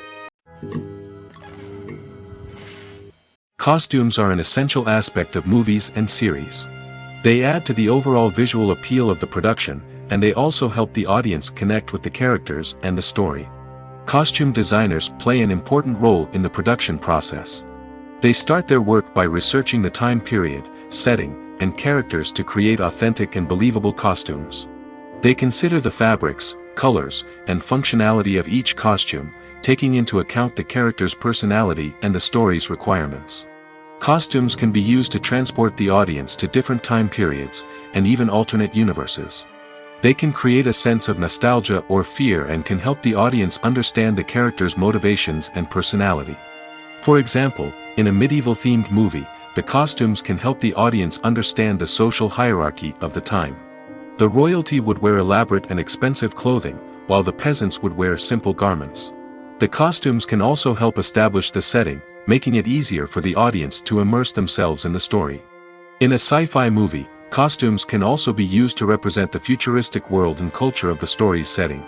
Costumes are an essential aspect of movies and series. They add to the overall visual appeal of the production, and they also help the audience connect with the characters and the story. Costume designers play an important role in the production process. They start their work by researching the time period, setting, and characters to create authentic and believable costumes. They consider the fabrics, colors, and functionality of each costume, taking into account the character's personality and the story's requirements. Costumes can be used to transport the audience to different time periods, and even alternate universes. They can create a sense of nostalgia or fear and can help the audience understand the character's motivations and personality. For example, in a medieval-themed movie, the costumes can help the audience understand the social hierarchy of the time. The royalty would wear elaborate and expensive clothing, while the peasants would wear simple garments. The costumes can also help establish the setting, making it easier for the audience to immerse themselves in the story. In a sci-fi movie, costumes can also be used to represent the futuristic world and culture of the story's setting.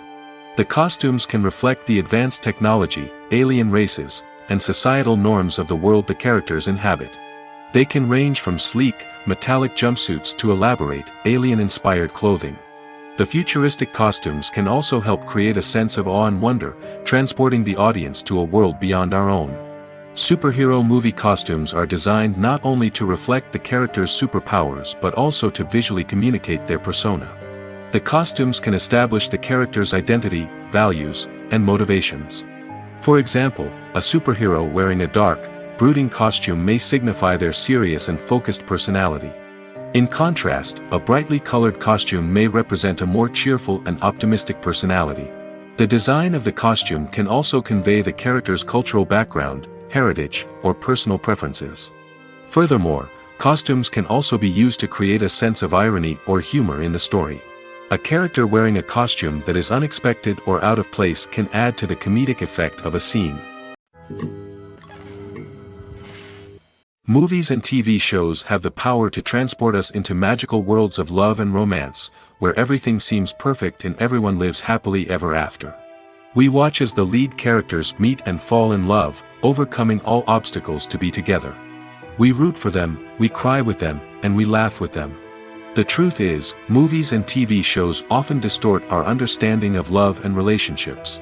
The costumes can reflect the advanced technology, alien races, and societal norms of the world the characters inhabit. They can range from sleek, metallic jumpsuits to elaborate, alien-inspired clothing. The futuristic costumes can also help create a sense of awe and wonder, transporting the audience to a world beyond our own. Superhero movie costumes are designed not only to reflect the character's superpowers but also to visually communicate their persona. The costumes can establish the character's identity, values, and motivations. For example, a superhero wearing a dark, brooding costume may signify their serious and focused personality. In contrast, a brightly colored costume may represent a more cheerful and optimistic personality. The design of the costume can also convey the character's cultural background, heritage, or personal preferences. Furthermore, costumes can also be used to create a sense of irony or humor in the story. A character wearing a costume that is unexpected or out of place can add to the comedic effect of a scene. Movies and TV shows have the power to transport us into magical worlds of love and romance, where everything seems perfect and everyone lives happily ever after. We watch as the lead characters meet and fall in love, overcoming all obstacles to be together. We root for them, we cry with them, and we laugh with them. The truth is, movies and TV shows often distort our understanding of love and relationships.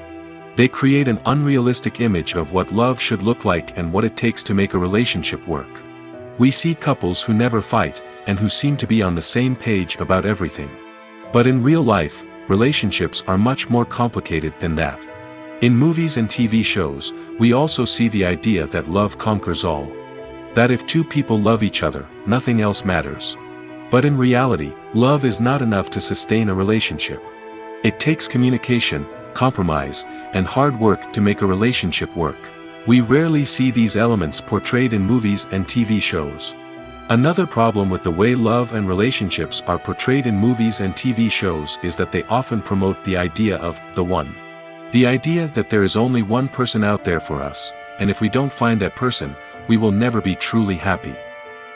They create an unrealistic image of what love should look like and what it takes to make a relationship work. We see couples who never fight, and who seem to be on the same page about everything. But in real life, relationships are much more complicated than that. In movies and TV shows, we also see the idea that love conquers all. That if two people love each other, nothing else matters. But in reality, love is not enough to sustain a relationship. It takes communication, compromise, and hard work to make a relationship work. We rarely see these elements portrayed in movies and TV shows. Another problem with the way love and relationships are portrayed in movies and TV shows is that they often promote the idea of the one. The idea that there is only one person out there for us, and if we don't find that person, we will never be truly happy.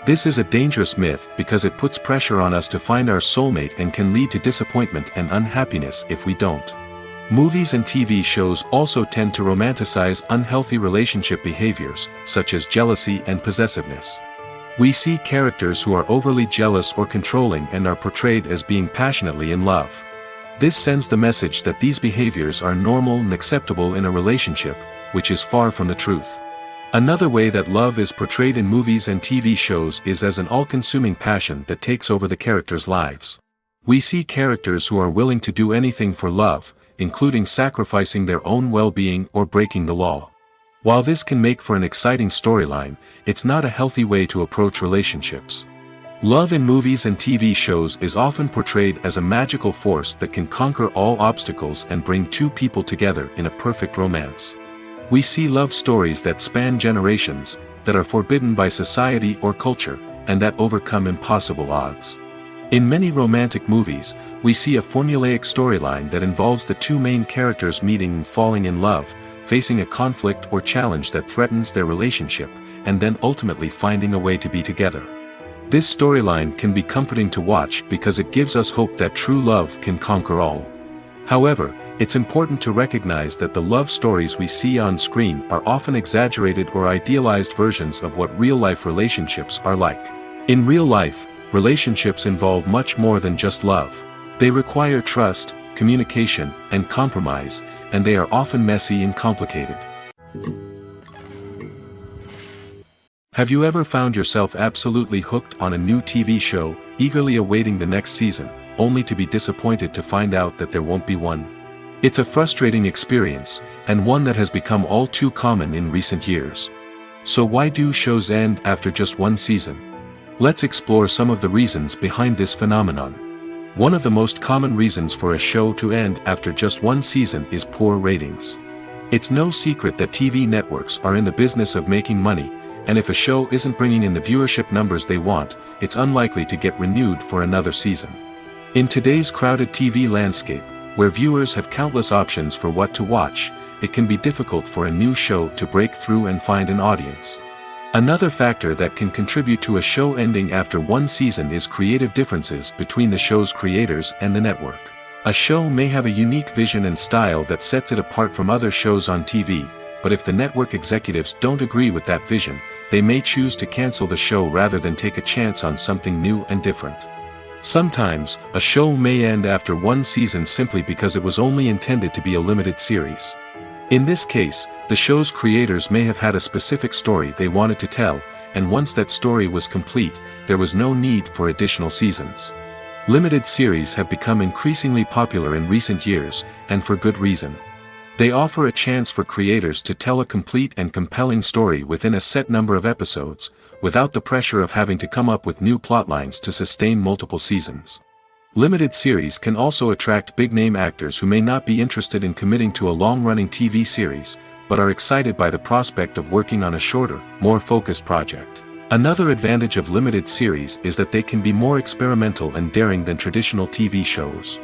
This is a dangerous myth because it puts pressure on us to find our soulmate and can lead to disappointment and unhappiness if we don't. Movies and TV shows also tend to romanticize unhealthy relationship behaviors, such as jealousy and possessiveness. We see characters who are overly jealous or controlling and are portrayed as being passionately in love. This sends the message that these behaviors are normal and acceptable in a relationship, which is far from the truth. Another way that love is portrayed in movies and TV shows is as an all-consuming passion that takes over the characters' lives. We see characters who are willing to do anything for love, including sacrificing their own well-being or breaking the law. While this can make for an exciting storyline, it's not a healthy way to approach relationships. Love in movies and TV shows is often portrayed as a magical force that can conquer all obstacles and bring two people together in a perfect romance. We see love stories that span generations, that are forbidden by society or culture, and that overcome impossible odds. In many romantic movies, we see a formulaic storyline that involves the two main characters meeting and falling in love, facing a conflict or challenge that threatens their relationship, and then ultimately finding a way to be together. This storyline can be comforting to watch because it gives us hope that true love can conquer all. However, it's important to recognize that the love stories we see on screen are often exaggerated or idealized versions of what real-life relationships are like. In real life, relationships involve much more than just love. They require trust, communication, and compromise, and they are often messy and complicated. Have you ever found yourself absolutely hooked on a new TV show, eagerly awaiting the next season, only to be disappointed to find out that there won't be one? It's a frustrating experience, and one that has become all too common in recent years. So why do shows end after just one season? Let's explore some of the reasons behind this phenomenon. One of the most common reasons for a show to end after just one season is poor ratings. It's no secret that TV networks are in the business of making money, and if a show isn't bringing in the viewership numbers they want, it's unlikely to get renewed for another season. In today's crowded TV landscape, where viewers have countless options for what to watch, it can be difficult for a new show to break through and find an audience. Another factor that can contribute to a show ending after one season is creative differences between the show's creators and the network. A show may have a unique vision and style that sets it apart from other shows on TV, but if the network executives don't agree with that vision, they may choose to cancel the show rather than take a chance on something new and different. Sometimes, a show may end after one season simply because it was only intended to be a limited series. In this case, the show's creators may have had a specific story they wanted to tell, and once that story was complete, there was no need for additional seasons. Limited series have become increasingly popular in recent years, and for good reason. They offer a chance for creators to tell a complete and compelling story within a set number of episodes, without the pressure of having to come up with new plotlines to sustain multiple seasons. Limited series can also attract big-name actors who may not be interested in committing to a long-running TV series, but are excited by the prospect of working on a shorter, more focused project. Another advantage of limited series is that they can be more experimental and daring than traditional TV shows.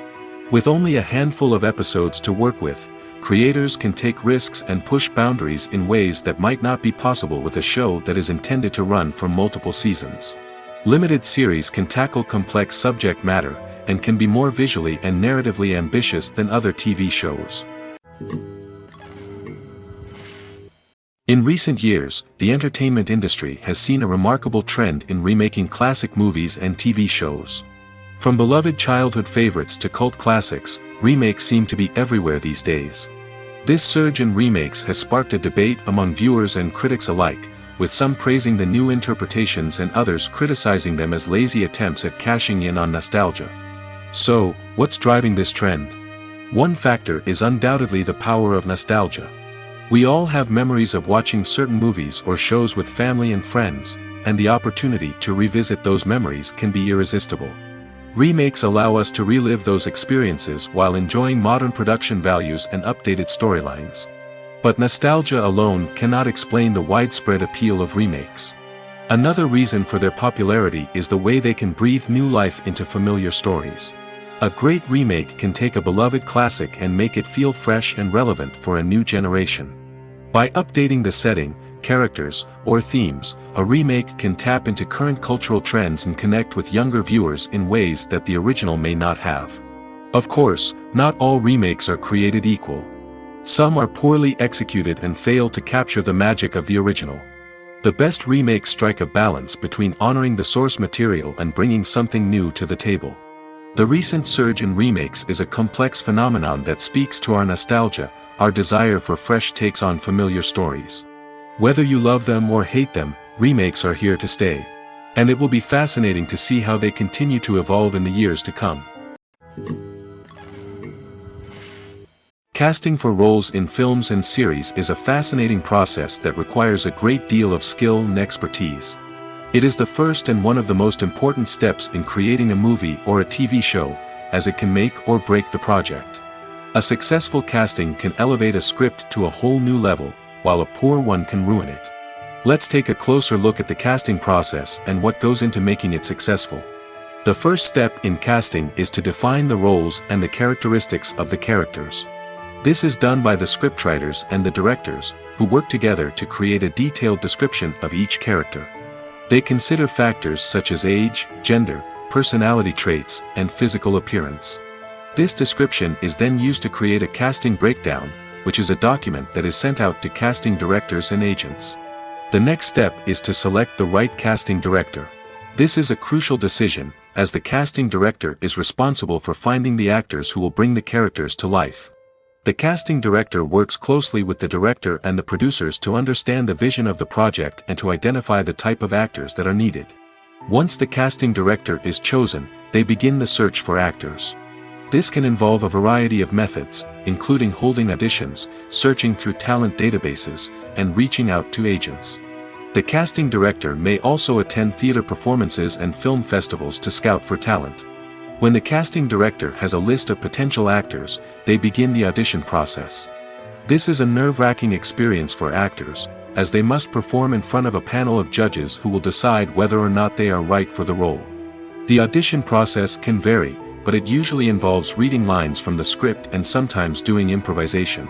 With only a handful of episodes to work with, creators can take risks and push boundaries in ways that might not be possible with a show that is intended to run for multiple seasons. Limited series can tackle complex subject matter, and can be more visually and narratively ambitious than other TV shows. In recent years, the entertainment industry has seen a remarkable trend in remaking classic movies and TV shows. From beloved childhood favorites to cult classics, remakes seem to be everywhere these days. This surge in remakes has sparked a debate among viewers and critics alike, with some praising the new interpretations and others criticizing them as lazy attempts at cashing in on nostalgia. So, what's driving this trend? One factor is undoubtedly the power of nostalgia. We all have memories of watching certain movies or shows with family and friends, and the opportunity to revisit those memories can be irresistible. Remakes allow us to relive those experiences while enjoying modern production values and updated storylines. But nostalgia alone cannot explain the widespread appeal of remakes. Another reason for their popularity is the way they can breathe new life into familiar stories. A great remake can take a beloved classic and make it feel fresh and relevant for a new generation. By updating the setting, characters, or themes, a remake can tap into current cultural trends and connect with younger viewers in ways that the original may not have. Of course, not all remakes are created equal. Some are poorly executed and fail to capture the magic of the original. The best remakes strike a balance between honoring the source material and bringing something new to the table. The recent surge in remakes is a complex phenomenon that speaks to our nostalgia, our desire for fresh takes on familiar stories. Whether you love them or hate them, remakes are here to stay. And it will be fascinating to see how they continue to evolve in the years to come. Casting for roles in films and series is a fascinating process that requires a great deal of skill and expertise. It is the first and one of the most important steps in creating a movie or a TV show, as it can make or break the project. A successful casting can elevate a script to a whole new level, while a poor one can ruin it. Let's take a closer look at the casting process and what goes into making it successful. The first step in casting is to define the roles and the characteristics of the characters. This is done by the scriptwriters and the directors, who work together to create a detailed description of each character. They consider factors such as age, gender, personality traits, and physical appearance. This description is then used to create a casting breakdown, which is a document that is sent out to casting directors and agents. The next step is to select the right casting director. This is a crucial decision, as the casting director is responsible for finding the actors who will bring the characters to life. The casting director works closely with the director and the producers to understand the vision of the project and to identify the type of actors that are needed. Once the casting director is chosen, they begin the search for actors. This can involve a variety of methods, including holding auditions, searching through talent databases, and reaching out to agents. The casting director may also attend theater performances and film festivals to scout for talent. When the casting director has a list of potential actors, they begin the audition process. This is a nerve-wracking experience for actors, as they must perform in front of a panel of judges who will decide whether or not they are right for the role. The audition process can vary, but it usually involves reading lines from the script and sometimes doing improvisation.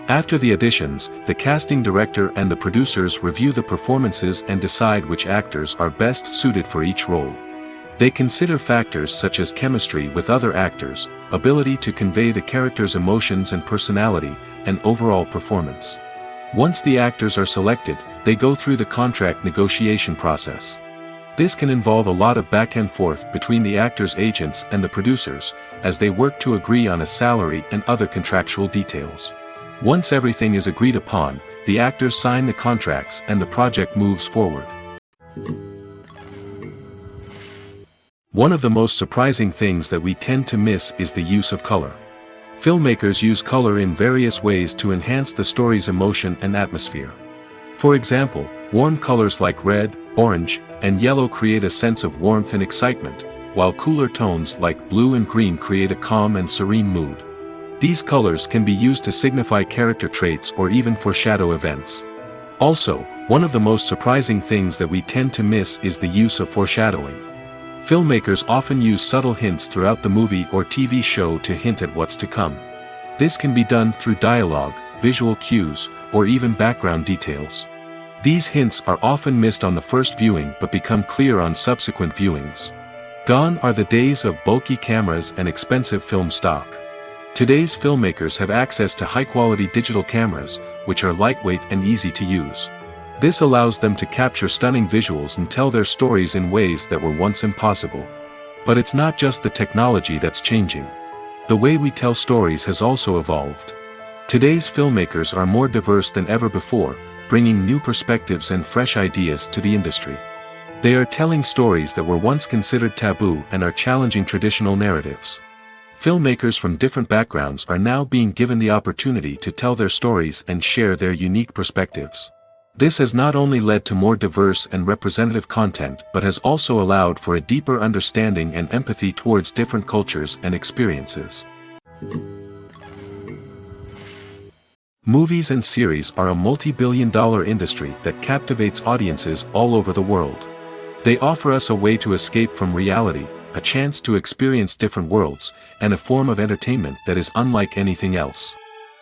After the auditions, the casting director and the producers review the performances and decide which actors are best suited for each role. They consider factors such as chemistry with other actors, ability to convey the character's emotions and personality, and overall performance. Once the actors are selected, they go through the contract negotiation process. This can involve a lot of back and forth between the actors' agents and the producers, as they work to agree on a salary and other contractual details. Once everything is agreed upon, the actors sign the contracts and the project moves forward. One of the most surprising things that we tend to miss is the use of color. Filmmakers use color in various ways to enhance the story's emotion and atmosphere. For example, warm colors like red, orange, and yellow create a sense of warmth and excitement, while cooler tones like blue and green create a calm and serene mood. These colors can be used to signify character traits or even foreshadow events. Also, one of the most surprising things that we tend to miss is the use of foreshadowing. Filmmakers often use subtle hints throughout the movie or TV show to hint at what's to come. This can be done through dialogue, visual cues, or even background details. These hints are often missed on the first viewing but become clear on subsequent viewings. Gone are the days of bulky cameras and expensive film stock. Today's filmmakers have access to high-quality digital cameras, which are lightweight and easy to use. This allows them to capture stunning visuals and tell their stories in ways that were once impossible. But it's not just the technology that's changing. The way we tell stories has also evolved. Today's filmmakers are more diverse than ever before, bringing new perspectives and fresh ideas to the industry. They are telling stories that were once considered taboo and are challenging traditional narratives. Filmmakers from different backgrounds are now being given the opportunity to tell their stories and share their unique perspectives. This has not only led to more diverse and representative content but has also allowed for a deeper understanding and empathy towards different cultures and experiences. Movies and series are a multi-billion-dollar industry that captivates audiences all over the world. They offer us a way to escape from reality, a chance to experience different worlds, and a form of entertainment that is unlike anything else.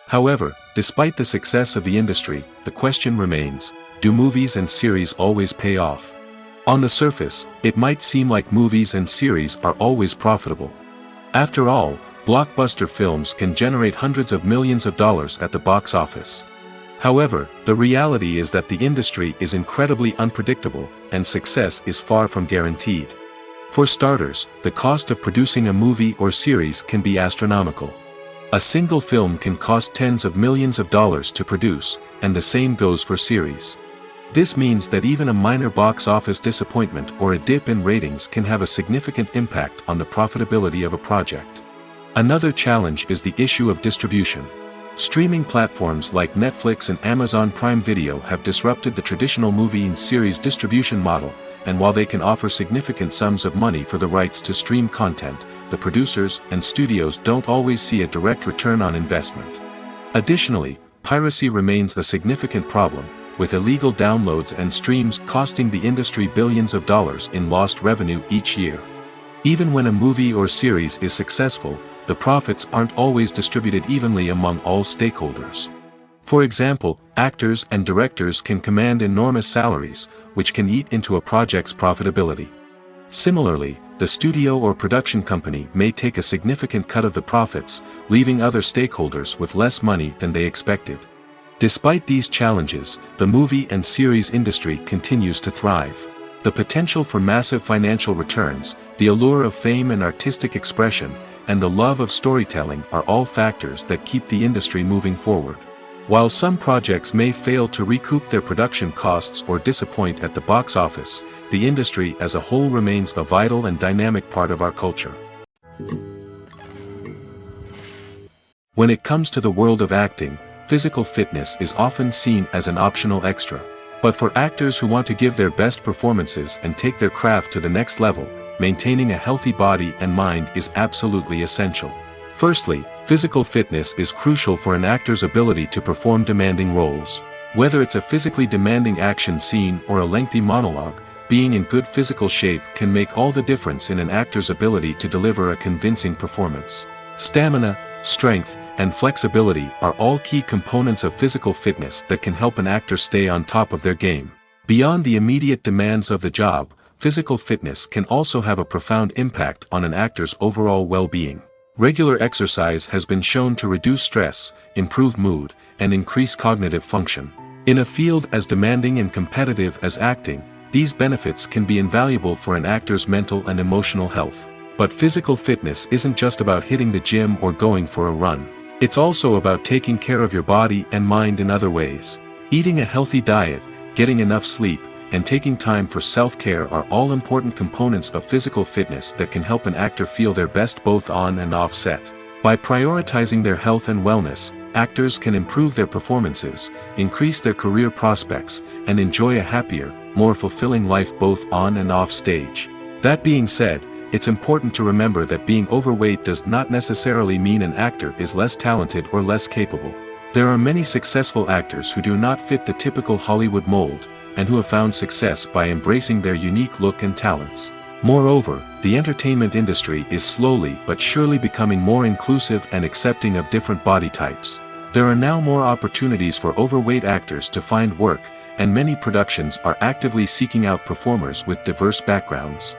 However, despite the success of the industry, the question remains, do movies and series always pay off? On the surface, it might seem like movies and series are always profitable. After all, blockbuster films can generate hundreds of millions of dollars at the box office. However, the reality is that the industry is incredibly unpredictable, and success is far from guaranteed. For starters, the cost of producing a movie or series can be astronomical. A single film can cost tens of millions of dollars to produce, and the same goes for series. This means that even a minor box office disappointment or a dip in ratings can have a significant impact on the profitability of a project. Another challenge is the issue of distribution. Streaming platforms like Netflix and Amazon Prime Video have disrupted the traditional movie and series distribution model, and while they can offer significant sums of money for the rights to stream content, the producers and studios don't always see a direct return on investment. Additionally, piracy remains a significant problem, with illegal downloads and streams costing the industry billions of dollars in lost revenue each year. Even when a movie or series is successful, the profits aren't always distributed evenly among all stakeholders. For example, actors and directors can command enormous salaries, which can eat into a project's profitability. Similarly, the studio or production company may take a significant cut of the profits, leaving other stakeholders with less money than they expected. Despite these challenges, the movie and series industry continues to thrive. The potential for massive financial returns, the allure of fame and artistic expression, and the love of storytelling are all factors that keep the industry moving forward. While some projects may fail to recoup their production costs or disappoint at the box office, the industry as a whole remains a vital and dynamic part of our culture. When it comes to the world of acting, physical fitness is often seen as an optional extra. But for actors who want to give their best performances and take their craft to the next level, maintaining a healthy body and mind is absolutely essential. Firstly, physical fitness is crucial for an actor's ability to perform demanding roles. Whether it's a physically demanding action scene or a lengthy monologue, being in good physical shape can make all the difference in an actor's ability to deliver a convincing performance. Stamina, strength, and flexibility are all key components of physical fitness that can help an actor stay on top of their game. Beyond the immediate demands of the job, physical fitness can also have a profound impact on an actor's overall well-being. Regular exercise has been shown to reduce stress, improve mood, and increase cognitive function. In a field as demanding and competitive as acting, these benefits can be invaluable for an actor's mental and emotional health. But physical fitness isn't just about hitting the gym or going for a run. It's also about taking care of your body and mind in other ways. Eating a healthy diet, getting enough sleep, and taking time for self-care are all important components of physical fitness that can help an actor feel their best both on and off set. By prioritizing their health and wellness, actors can improve their performances, increase their career prospects, and enjoy a happier, more fulfilling life both on and off stage. That being said, it's important to remember that being overweight does not necessarily mean an actor is less talented or less capable. There are many successful actors who do not fit the typical Hollywood mold, and who have found success by embracing their unique look and talents. Moreover, the entertainment industry is slowly but surely becoming more inclusive and accepting of different body types. There are now more opportunities for overweight actors to find work, and many productions are actively seeking out performers with diverse backgrounds.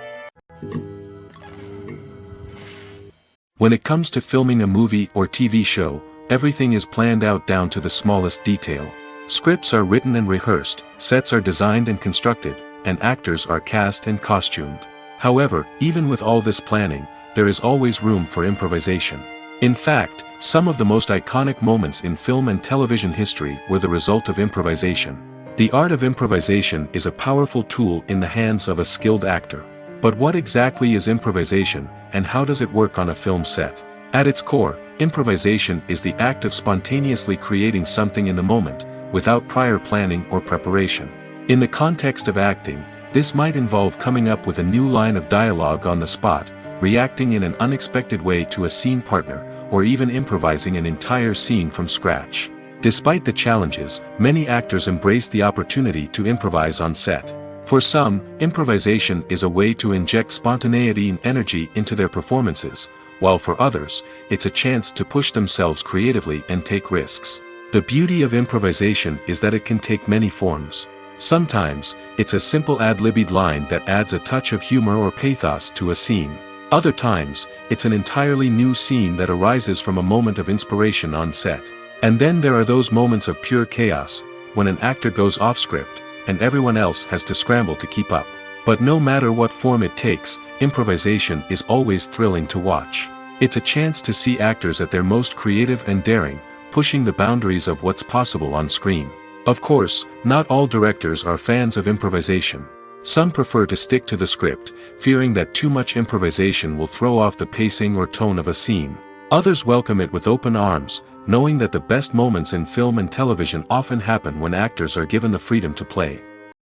When it comes to filming a movie or TV show, everything is planned out down to the smallest detail. Scripts are written and rehearsed, sets are designed and constructed, and actors are cast and costumed. However, even with all this planning, there is always room for improvisation. In fact, some of the most iconic moments in film and television history were the result of improvisation. The art of improvisation is a powerful tool in the hands of a skilled actor. But what exactly is improvisation, and how does it work on a film set? At its core, improvisation is the act of spontaneously creating something in the moment, without prior planning or preparation. In the context of acting, this might involve coming up with a new line of dialogue on the spot, reacting in an unexpected way to a scene partner, or even improvising an entire scene from scratch. Despite the challenges, many actors embrace the opportunity to improvise on set. For some, improvisation is a way to inject spontaneity and energy into their performances, while for others, it's a chance to push themselves creatively and take risks. The beauty of improvisation is that it can take many forms. Sometimes, it's a simple ad-libbed line that adds a touch of humor or pathos to a scene. Other times, it's an entirely new scene that arises from a moment of inspiration on set. And then there are those moments of pure chaos, when an actor goes off script, and everyone else has to scramble to keep up. But no matter what form it takes, improvisation is always thrilling to watch. It's a chance to see actors at their most creative and daring, pushing the boundaries of what's possible on screen. Of course, not all directors are fans of improvisation. Some prefer to stick to the script, fearing that too much improvisation will throw off the pacing or tone of a scene. Others welcome it with open arms, knowing that the best moments in film and television often happen when actors are given the freedom to play.